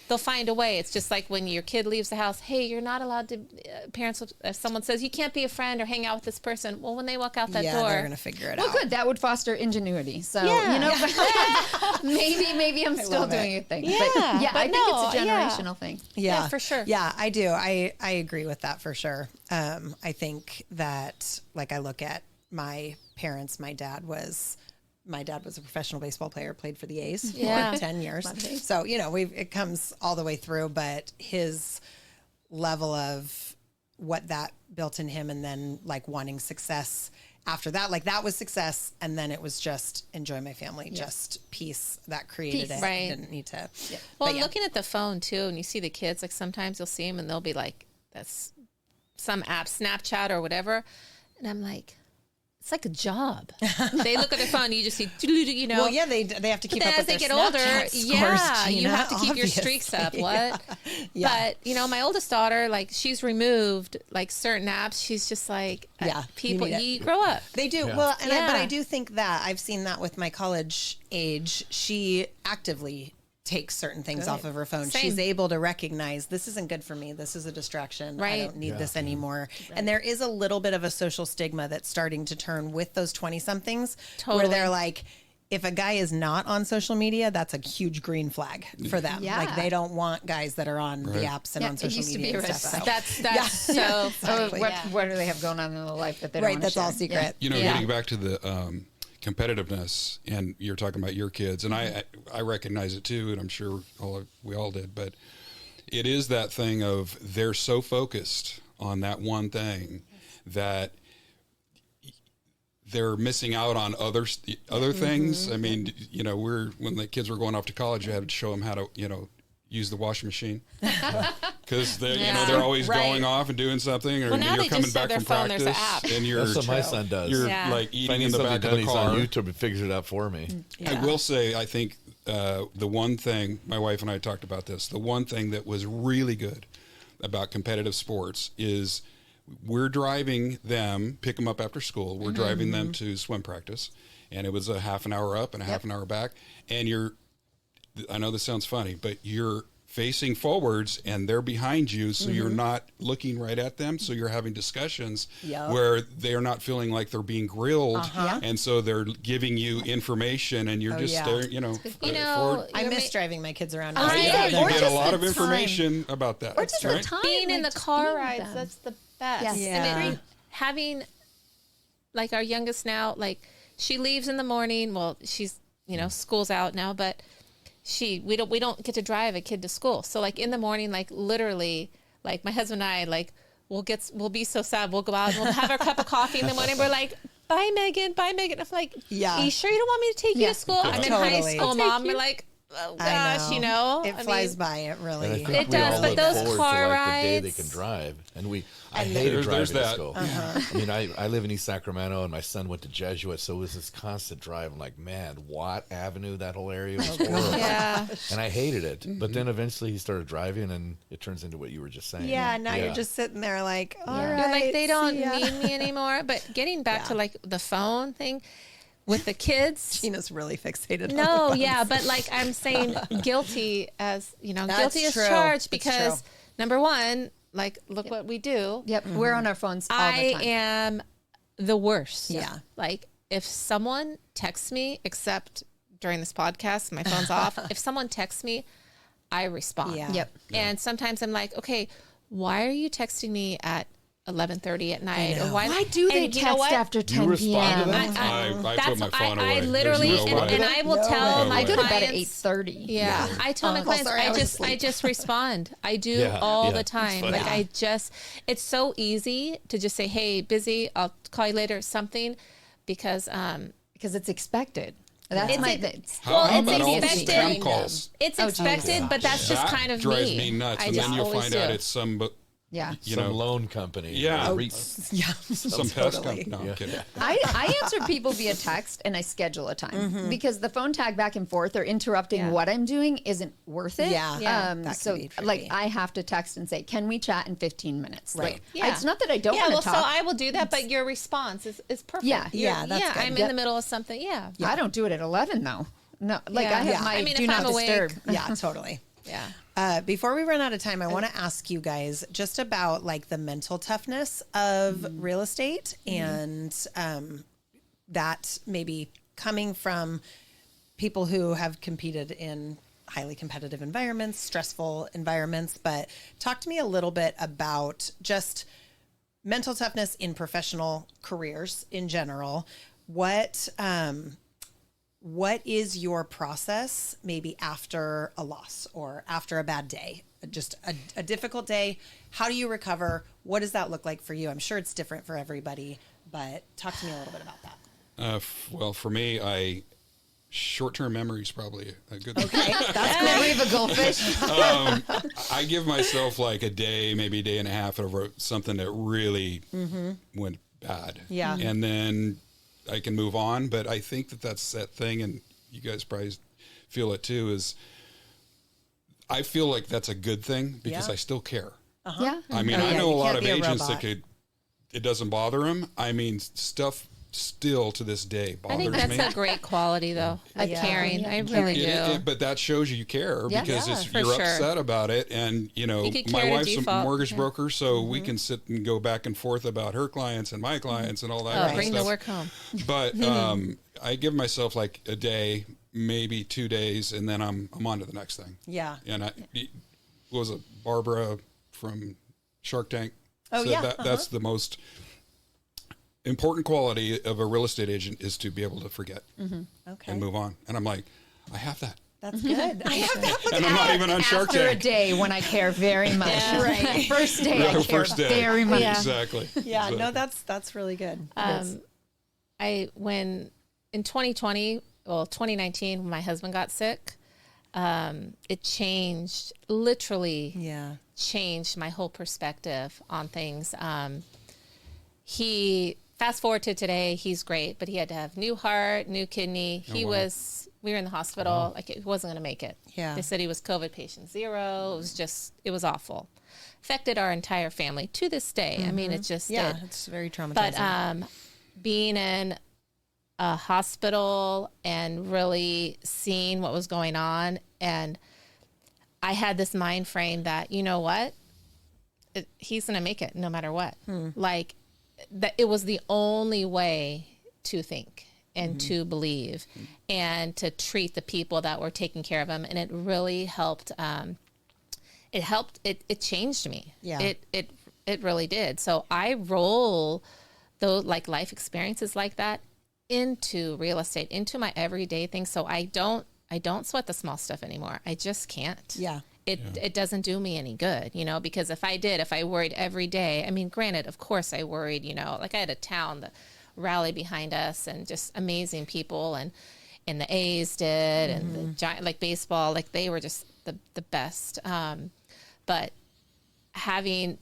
they'll find a way. It's just like when your kid leaves the house. Hey, you're not allowed to. Parents, if someone says you can't be a friend or hang out with this person, well, when they walk out that Yeah, door, they're going to figure it Well, out. good. That would foster ingenuity. So, Yeah. you know, maybe I'm still love doing it. a thing. Yeah, But yeah, but I think no, it's a yeah. generational thing. Yeah, for sure. Yeah, I do. I agree with that for sure. I think that, like, I look at my parents. My dad was a professional baseball player, played for the A's Yeah. for 10 years. So, you know, it comes all the way through, but his level of what that built in him and then like wanting success after that, like that was success. And then it was just enjoy my family, just peace that created Peace. it. Right. Didn't need to. Well, But yeah. looking at the phone too, and you see the kids, like sometimes you'll see them and they'll be like, that's some app, Snapchat or whatever. And I'm like, it's like a job. They look at their phone, you just see, you know. Well, yeah, they have to keep But then up as with they their get older, Snapchat scores, yeah, you Gina, have to keep your streaks up. obviously. What? Yeah. But you know, my oldest daughter, like she's removed like certain apps. She's just like, Yeah, you people, need it. you grow up. They do. Well, and Yeah. but I do think that I've seen that with my college age. She actively takes certain things off of her phone. Same. She's able to recognize this isn't good for me. This is a distraction. I Right. don't need this anymore. And there is a little bit of a social stigma that's starting to turn with those 20 somethings where Totally. they're like, if a guy is not on social media, that's a huge green flag for them. Yeah. Like they don't want guys that are on the apps and Yeah, on it social used to be media a and red stuff. flag. So- That's so. Exactly. What do they have going on in their life that they don't Right. want That's to all share? secret. You know, Yeah. getting back to the competitiveness, and you're talking about your kids, and I recognize it too, and I'm sure we all did, but it is that thing of they're so focused on that one thing that they're missing out on other things. I mean, you know, when the kids were going off to college, you had to show them how to, you know, use the washing machine because you know they're always Right. going off and doing something, or Well, now you're they coming just have back their from phone, there's an practice app. and you're That's what my son does. you're Yeah. like If I eating need in the something back of done, the he's car. on YouTube and figures it out for me. I will say, I think the one thing, my wife and I talked about this, the one thing that was really good about competitive sports is we're driving them, pick them up after school, we're driving them to swim practice, and it was a half an hour up and a half an hour back, and I know this sounds funny, but you're facing forwards and they're behind you, so you're not looking right at them, so you're having discussions where they're not feeling like they're being grilled, and so they're giving you information and you're just staring, forward. I miss driving my kids around. You get a lot of the information about that. Or just the time. Being in like, the to car be with rides, them. that's the best. Yes. Yeah. I mean, having like our youngest now, like she leaves in the morning. Well, she's school's out now, but we don't get to drive a kid to school. So like in the morning, like literally, like my husband and I, like we'll be so sad. We'll go out and we'll have our cup of coffee in the morning. We're like, bye Megan. I'm like, are you sure you don't want me to take you to school? I'm in high school, Mom. We're like, oh gosh, it flies by. It really. It does, but those car the day they rides- can drive, and I hated driving to school. Uh-huh. I mean, I live in East Sacramento, and my son went to Jesuit, so it was this constant drive. I'm like, man, Watt Avenue, that whole area was horrible. Yeah. And I hated it. But then eventually he started driving, and it turns into what you were just saying. Yeah, now you're just sitting there like, all right. You're like, they don't see ya. need me anymore. But getting back to like the phone thing with the kids. Gina's really fixated on No, the yeah, but like I'm saying, guilty as guilty as true. charged, That's because true. number one, like look what we do. Yep, we're on our phones all the I time. am the worst. Yeah. Like if someone texts me, except during this podcast, my phone's off. If someone texts me, I respond. Yeah. Yep. And sometimes I'm like, okay, why are you texting me at 11:30 at night? Or Why do they and you know text what? after 10 respond to p.m.? them? I put my phone away. I literally, There's no way. and I will tell No my I go to bed at clients. 8:30. Yeah, I tell my clients, sorry, I was I asleep. just respond. I do Yeah, all yeah, the it's time. funny. Like it's so easy to just say, hey, busy, I'll call you later, something, because Because it's expected. That's my thing. How it's about all the expected. spam calls? it's expected, but that's just That kind of drives me. me nuts, I and just then you'll always find do. out it's some Yeah. Some loan company. Yeah. Yeah, some pest totally. company. No, I'm kidding. I answer people via text and I schedule a time because the phone tag back and forth or interrupting what I'm doing isn't worth it. Yeah. Yeah. That can So be tricky. like I have to text and say, can we chat in 15 minutes? Right. Like, Yeah. it's not that I don't Yeah, want well, to so talk. I will do that, but your response is perfect. Yeah. Yeah, that's good. I'm in Yep. the middle of something. Yeah. I don't do it at 11 though. No, like Yeah. I have Yeah. my I mean, do if not I'm awake- disturb. Yeah, totally. Yeah. Before we run out of time, I want to ask you guys just about like the mental toughness of real estate and that maybe coming from people who have competed in highly competitive environments, stressful environments. But talk to me a little bit about just mental toughness in professional careers in general. What is your process maybe after a loss or after a bad day, just a difficult day? How do you recover? What does that look like for you? I'm sure it's different for everybody, but talk to me a little bit about that. Well, for me, short-term memory is probably a good thing. Okay, that's good. Leave a goldfish. I give myself like a day, maybe a day and a half over something that really went bad. Yeah. And then I can move on. But I think that's that thing, and you guys probably feel it too, is I feel like that's a good thing because Yeah. I still care. Yeah. I mean, Oh, I yeah, know you a lot can't of be a agents robot. that it doesn't bother them. I mean, stuff still to this day I bothers think that's me. a great quality, though, of Yeah. caring. I really do. But that shows you care Yeah. because Yeah, for you're sure. upset about it. And, You could my care to wife's a default. mortgage Yeah. broker, so we can sit and go back and forth about her clients and my clients and all that Oh, kind bring of the stuff. work home. But I give myself like a day, maybe 2 days, and then I'm on to the next thing. Yeah. And was it Barbara from Shark Tank? Oh, said yeah, that's the most important quality of a real estate agent is to be able to forget Okay. and move on. And I'm like, I have that. That's good. I have that with And I'm not even on Shark After a Tank. day when I care very much. Right. First day I No, care first day. very much. Yeah. Exactly. Yeah, So- no, that's really good. When in 2020, well, 2019, when my husband got sick, it changed, literally Yeah. changed my whole perspective on things. He, fast forward to today, he's great, but he had to have new heart, new kidney. We were in the hospital, like he wasn't going to make it. Yeah. They said he was COVID patient 0. It was awful. Affected our entire family to this day. I mean, it just Yeah, did. it's very traumatizing. But being in a hospital and really seeing what was going on, and I had this mind frame that, you know what, he's going to make it no matter what. Like that, it was the only way to think and to believe and to treat the people that were taking care of him. And it really helped. It changed me. Yeah. It really did. So I roll those like life experiences like that into real estate, into my everyday things. So I don't sweat the small stuff anymore. I just can't. Yeah. It doesn't do me any good, because if I worried every day, I mean, granted, of course I worried, like I had a town that rallied behind us and just amazing people, and the A's did, and the Giant, like baseball, like they were just the best. But having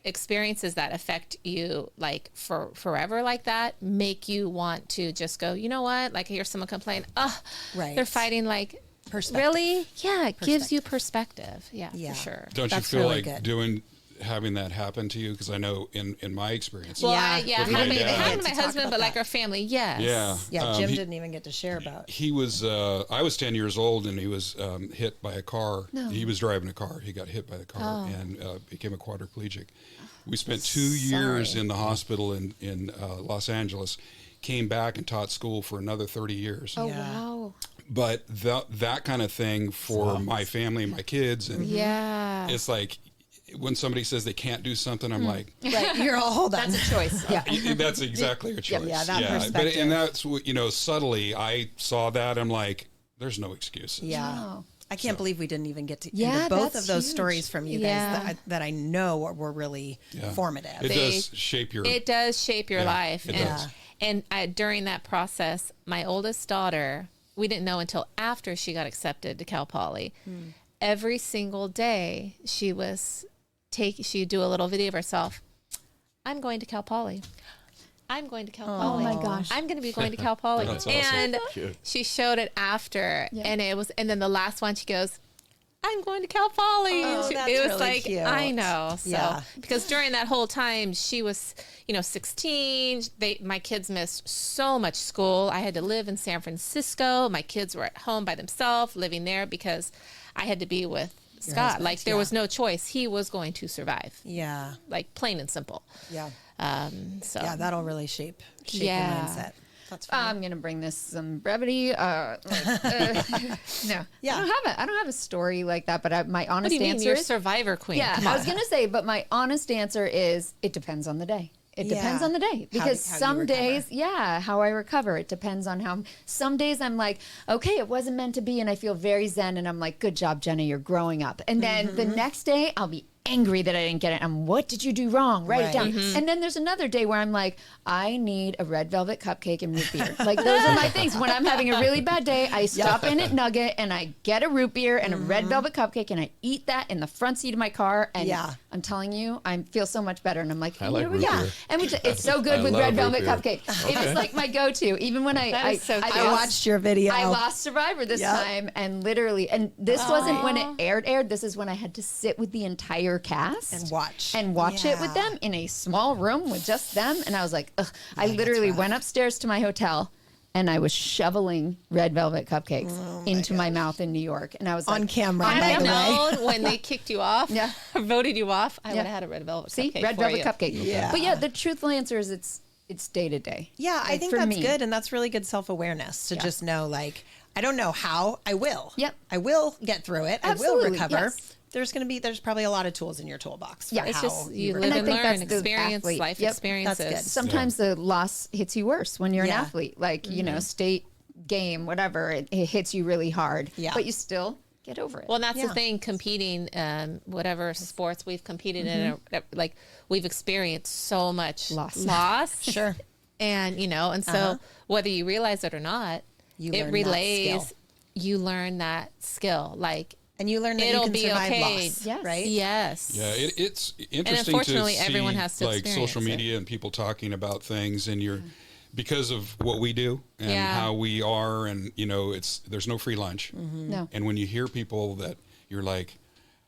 experiences that affect you like for forever like that make you want to just go, you know what? Like I hear someone complain, Right. they're fighting, like, Perspective. really? Yeah, it gives you perspective. Yeah, Yeah. for sure. Don't That's you feel really like good. having that happen to you? Because I know in my experience. Well, Yeah. it my happened, it dad. happened to To my talk husband, about but like that. our family, yes. Yeah. Yeah, Jim He- didn't even get to share about. He was, I was 10 years old and he was hit by a car. No. He was driving a car. He got hit by the car and became a quadriplegic. We spent 2 Sorry. years in the hospital in Los Angeles, came back and taught school for another 30 years. Oh, Yeah. wow. But that kind of thing for my family and my kids. And Yeah. it's like when somebody says they can't do something, I'm like, Right, you're all, hold on. That's a choice. Yeah. that's exactly a choice. Yeah, that But, perspective. and that's what, subtly I saw that. I'm like, there's no excuses. Yeah. Wow. I can't believe we didn't even get to Yeah, into both that's of those huge. stories from you guys Yeah. that I know were really Yeah. formative. It They- does shape your. It does shape your Yeah, life. it and does. and during that process, my oldest daughter, we didn't know until after she got accepted to Cal Poly. Every single day she'd do a little video of herself. I'm going to Cal Poly. I'm going to Cal Poly. my gosh. I'm going to be going to Cal Poly. That's awesome. And Cute. she showed it after, and then the last one she goes, I'm going to Cal Poly. Oh, And she- that's it was really like, cute. I know. So, Yeah. because during that whole time she was, 16, my kids missed so much school. I had to live in San Francisco. My kids were at home by themselves, living there because I had to be with Scott. husband, Like there yeah. was no choice. He was going to survive. Yeah. Like plain and simple. Yeah. So Yeah, that'll really shape Yeah. your mindset. That's fine. I'm gonna bring this some brevity. No, Yeah. I don't have a story like that. But my what honest do you mean? answer You're is, survivor queen. yeah, Come I on. was gonna say, but my honest answer is it depends on the day. It depends Yeah. on the day because how you some recover. days, how I recover. It depends on how. Some days I'm like, okay, it wasn't meant to be, and I feel very zen, and I'm like, good job, Jenna, you're growing up. And then the next day I'll be angry that I didn't get it. And what did you do wrong? Write it down. Right. And then there's another day where I'm like, I need a red velvet cupcake and root beer. Like those are my things. When I'm having a really bad day, I stop in at Nugget and I get a root beer and a red velvet cupcake and I eat that in the front seat of my car. And Yeah. I'm telling you, I feel so much better. And I'm like, I and like here we root go. beer. And it's so good I with love red root velvet beer. cupcake. It was like my go-to. Even when That is so cute. I watched your video. I lost Survivor this Yep. time, and literally, and this wasn't when it aired. This is when I had to sit with the entire cast And watch. it with Yeah. them in a small room with just them. And I was like, ugh. I literally went upstairs to my hotel, and I was shoveling red velvet cupcakes into my mouth in New York, and I was On like, camera, I by Had am the I way. known when they kicked you off, Yeah. or voted you off, I Yeah. would have had a red velvet See, cupcake red for velvet you. cupcake. Yeah. But yeah, the truthful answer is it's day to day. Yeah, I Like, think for that's me. good. And that's really good self-awareness to just know, like, I don't know how, I will. Yep. I will get through it. I will Absolutely, recover. yes. There's probably a lot of tools in your toolbox for Yeah, how it's Just you recover. live I and think learn, that's the experience athlete. life Yep. experiences. That's good. Sometimes the loss hits you worse when you're Yeah. an athlete, like, state game, whatever, it hits you really hard, Yeah. but you still get over it. Well, and that's Yeah. the thing, competing, whatever sports we've competed in, like we've experienced so much loss. Sure. And, and so whether you realize it or not, You it learn that relays, skill. you learn that skill. Like, And you learn that you It'll can be survive okay. loss, Yes. right? yes. Yeah, it's interesting unfortunately, to see everyone has to like experience social it. media and people talking about things, and you're because of what we do and Yeah. how we are, and there's no free lunch. No. And when you hear people that you're like,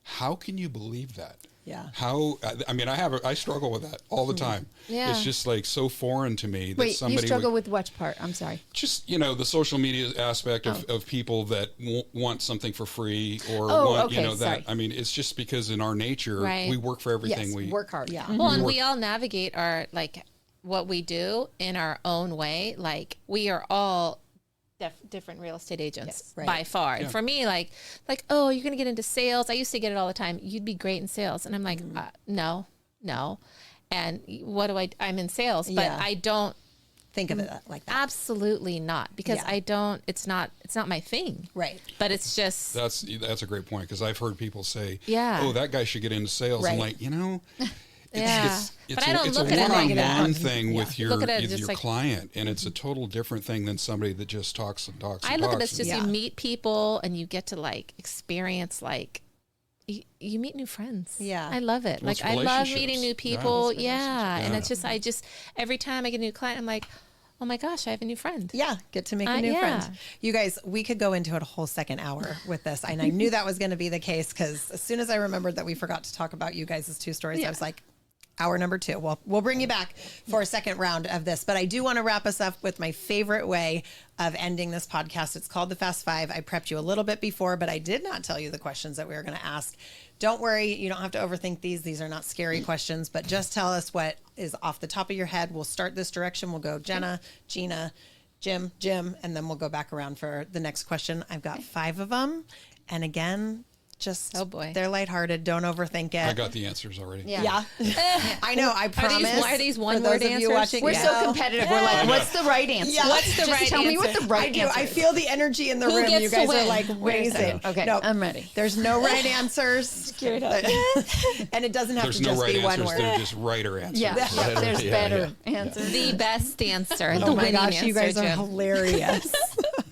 how can you believe that? Yeah. How, I mean, I struggle with that all the time. Yeah. It's just like so foreign to me that Wait, you somebody struggle would, with which part? I'm sorry. just, the social media aspect of people that want something for free or Oh, want, okay, that, sorry. I mean, it's just because in our nature, Right. we work for everything. Yes, we work hard. Yeah. Well, and we all navigate our what we do in our own way. Like we are all different real estate agents Yes, right. by far. And for me, like, oh, you're going to get into sales. I used to get it all the time. You'd be great in sales. And I'm like, no. And what do I'm in sales, but Yeah. I don't Think of it like that. absolutely not because Yeah. it's not my thing. Right. But it's just, That's a great point because I've heard people say, Yeah. "Oh, that guy should get into sales." I'm Right. like, Yeah. it's But I don't it's look a at it like that. one-on-one thing with your Look at it just your like- client, and it's a total different thing than somebody that just talks and talks. I And look at talks. this just Yeah. you meet people and you get to experience you meet new friends. Yeah. I love it. Well, it's I love meeting relationships. new Yeah. people. It's Yeah. And Yeah. it's just, every time I get a new client, I'm like, oh my gosh, I have a new friend. Yeah, get to make a new yeah. friend. You guys, we could go into it a whole second hour with this. And I knew that was going to be the case because as soon as I remembered that we forgot to talk about you guys' 2 stories, I was like, hour number 2. Well, we'll bring you back for a second round of this. But I do want to wrap us up with my favorite way of ending this podcast. It's called the Fast 5. I prepped you a little bit before, but I did not tell you the questions that we were going to ask. Don't worry, you don't have to overthink these. These are not scary questions, but just tell us what is off the top of your head. We'll start this direction. We'll go Jenna, Gina, Jim, and then we'll go back around for the next question. I've got 5 of them. And again, just, Oh, boy. they're lighthearted. Don't overthink it. I got the answers already. Yeah. Yeah. I know. I promise. are these for one-word those of you answers? watching, We're yeah. so competitive. We're like, what's the right answer? Yeah. What's the Just right tell me what answer? the right I do. answer I is. feel the energy in the Who room. gets You to guys are win? like raising. Okay, No, I'm ready. There's no right answers. And it doesn't have There's to no just right be one answers. word. They're just right or answers. Yeah, there's Yeah, better answers. The best answer. The Oh my winning gosh, answer, you guys are Jim. hilarious.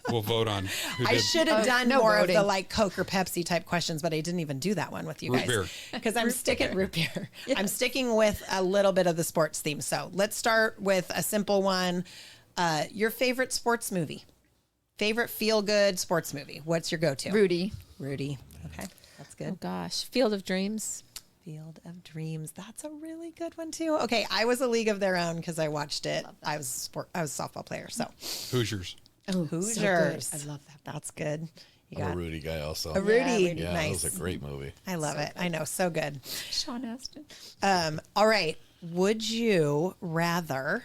We'll vote on who I did. should have done no more voting. of the Coke or Pepsi type questions, but I didn't even do that one with you Root guys. beer. Because I'm sticking root beer. I'm sticking with a little bit of the sports theme. So let's start with a simple one. Your favorite sports movie? Favorite feel good sports movie? What's your go-to? Rudy. Rudy. Okay, that's Oh good. gosh. Field of Dreams. Field of Dreams. That's a really good one too. Okay, I was a League of Their Own because I watched it. I was a softball player. So Hoosiers. Oh, Hoosiers. so good. I love that. That's good. You I'm got a Rudy guy also. a Rudy. Rudy. Yeah, Nice. that was a great movie. I love it. I know. So good. Sean Astin. All right. Would you rather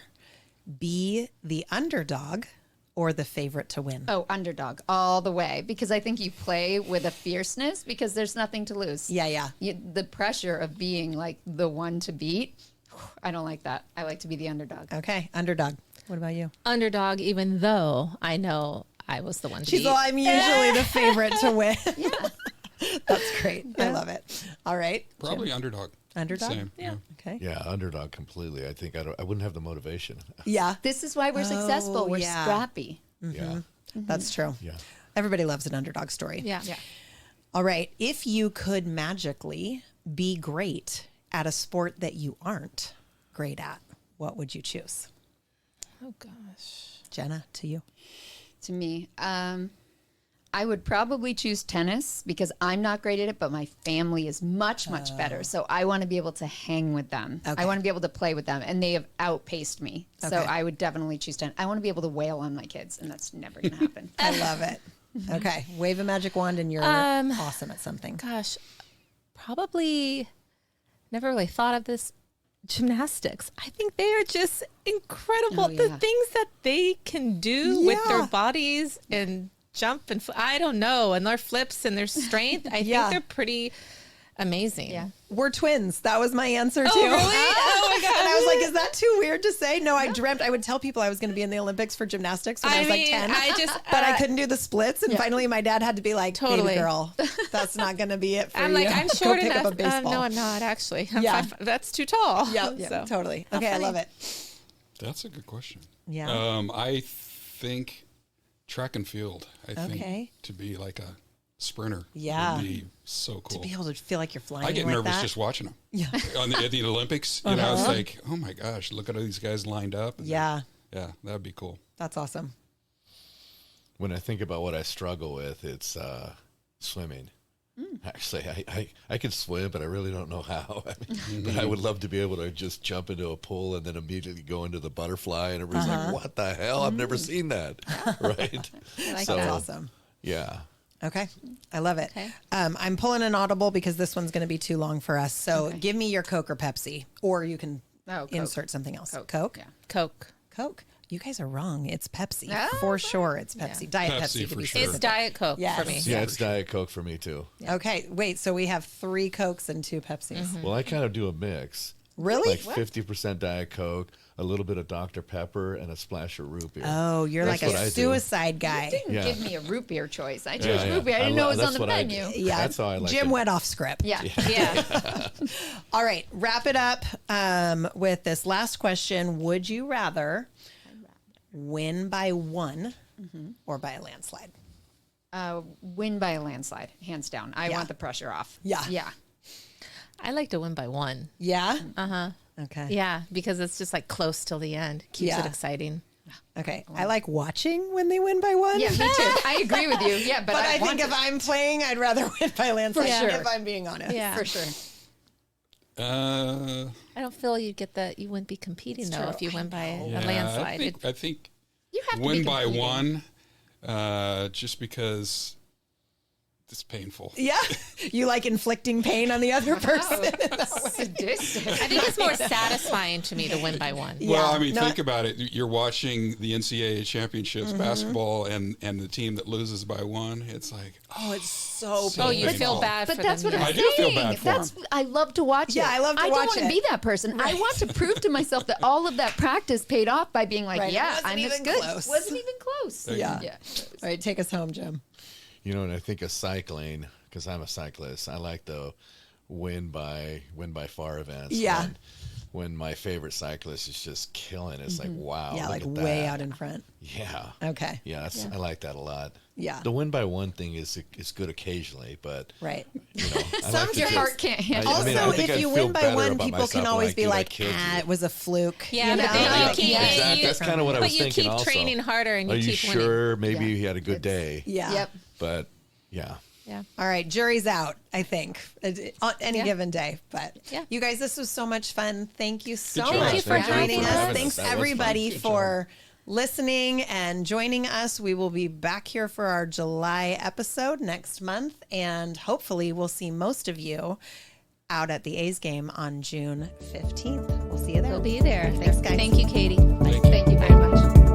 be the underdog or the favorite to win? Oh, underdog all the way because I think you play with a fierceness because there's nothing to lose. Yeah. The pressure of being like the one to beat, I don't like that. I like to be the underdog. Okay. Underdog. What about you? Underdog, even though I know I was the one to She's beat. all, I'm usually the favorite to win. That's great. I love it. All right. Probably underdog. Underdog? Same. Yeah. Okay. Yeah, underdog completely. I think I wouldn't have the motivation. Yeah. This is why we're successful. We're yeah. scrappy. Yeah, That's true. yeah. Everybody loves an underdog story. Yeah. All right. If you could magically be great at a sport that you aren't great at, what would you choose? Oh gosh. Jenna, to you. To me, I would probably choose tennis because I'm not great at it, but my family is much better. So I want to be able to hang with them. Okay. I want to be able to play with them, and they have outpaced me. So Okay. I would definitely choose tennis. I want to be able to wail on my kids, and that's never going to happen. I love it. Okay. Wave a magic wand and you're awesome at something. Gosh. Probably never really thought of this. Gymnastics. I think they are just incredible. Oh, The yeah. things that they can do with Yeah. their bodies and jump and I don't know, and their flips and their strength. I Yeah. think they're pretty amazing. Yeah. We're twins. That was my answer too. Oh, really? Oh my God. And I was like, is that too weird to say? No, I dreamt I would tell people I was going to be in the Olympics for gymnastics when I was like 10. But I couldn't do the splits. And finally my dad had to be like, Totally. baby girl, that's not going to be it for I'm you. like, I'm Go short pick enough. up a baseball. No, I'm not actually. I'm Yeah. that's too tall. Yep, So. totally. Okay, I funny. love it. That's a good question. Yeah. I think track and field. I Okay. think to be like a sprinter. Yeah. Would be so cool. To be able to feel like you're flying I get like nervous that. just watching them. Yeah. At the Olympics, you know, it's like, oh my gosh, look at all these guys lined up. And Yeah, yeah, that'd be cool. that's awesome. When I think about what I struggle with, it's swimming. Actually, I can swim, but I really don't know how. I mean, but I would love to be able to just jump into a pool and then immediately go into the butterfly, and everybody's like, "What the hell? I've never seen that." Right? That's awesome. Yeah. Okay. I love it. Okay. I'm pulling an audible because this one's going to be too long for us. So give me your Coke or Pepsi, or you can Coke. insert something else. Coke. Yeah. Coke. Coke. You guys are wrong. It's Pepsi. Oh, For sure. It's Pepsi. Diet Pepsi Pepsi to for be sure. It's specific. Diet Coke Yes. for me. Yeah, it's Diet Coke for me too. Okay. Wait. So we have 3 Cokes and 2 Pepsis. Well, I kind of do a mix. Really? Like 50% Diet Coke, a little bit of Dr. Pepper, and a splash of root beer. Oh, you're That's like what I a do. suicide guy. Didn't Yeah. give me a root beer choice. I chose Yeah, root beer. I didn't know it was on that's the what I menu. do. Yeah. That's how I like Jim it. went off script. Yeah. Yeah. All right. Wrap it up with this last question. Would you rather win by 1 or by a landslide? Win by a landslide, hands down. I Yeah. want the pressure off. Yeah. Yeah. I like to win by 1. Yeah. Uh-huh. Okay. Yeah, because it's just like close till the end. Keeps Yeah. it exciting. Okay. I like watching when they win by 1. Yeah, me too. I agree with you. Yeah, but, But I think want if I'm playing, I'd rather win by landslide. sure. If I'm being honest. Yeah. for sure. I don't feel you'd get that. You wouldn't be competing though true. if you win by a Yeah, landslide. I think You have to win be by competing. 1, just because it's painful. Yeah. You like inflicting pain on the other person. Sadistic. I think it's more satisfying to me to win by 1. Yeah. Well, I mean, No, think about it. You're watching the NCAA championships basketball, and the team that loses by 1. It's like, Oh, it's so So Oh, you painful. feel bad But for that's them. what yeah. I'm I do feel saying. bad for That's him. I love to watch it. Yeah, I love to I watch don't want it. to be that person. I want to prove to myself that all of that practice paid off by being like, Right. yeah, Wasn't I'm even as good. close. Wasn't even close. Yeah. Yeah. All right. Take us home, Jim. You know, and I think of cycling, because I'm a cyclist, I like the win by far events. Yeah. When my favorite cyclist is just killing, it's like, wow. Yeah. look Like at way that. out in front. Yeah. Okay. Yeah, I like that a lot. Yeah. The win by 1 thing is good occasionally, but Right. you know, I like to Your just- heart can't handle I Also, mean, I think if I'd you feel win by better 1, about people myself can when always I be do like, killed you. it was a fluke. Yeah, you but know? then you Like, keep- yeah. Exactly. That's kind of what I But was you thinking keep also. training harder and Are you you keep winning. sure? Maybe Yeah. you had a good day. Yeah. Yep. But yeah. Yeah. All right, jury's out, I think, on any Yeah. given day. But Yeah. you guys, this was so much fun. Thank you so job. much Thank for you for joining having us. us. Thanks, That was fun. everybody, Good for listening and joining us. We will be back here for our July episode next month, and hopefully we'll see most of you out at the A's game on June 15th. We'll see you there. We'll be there. Thanks, guys. Thank you, Katie. Thank you very much.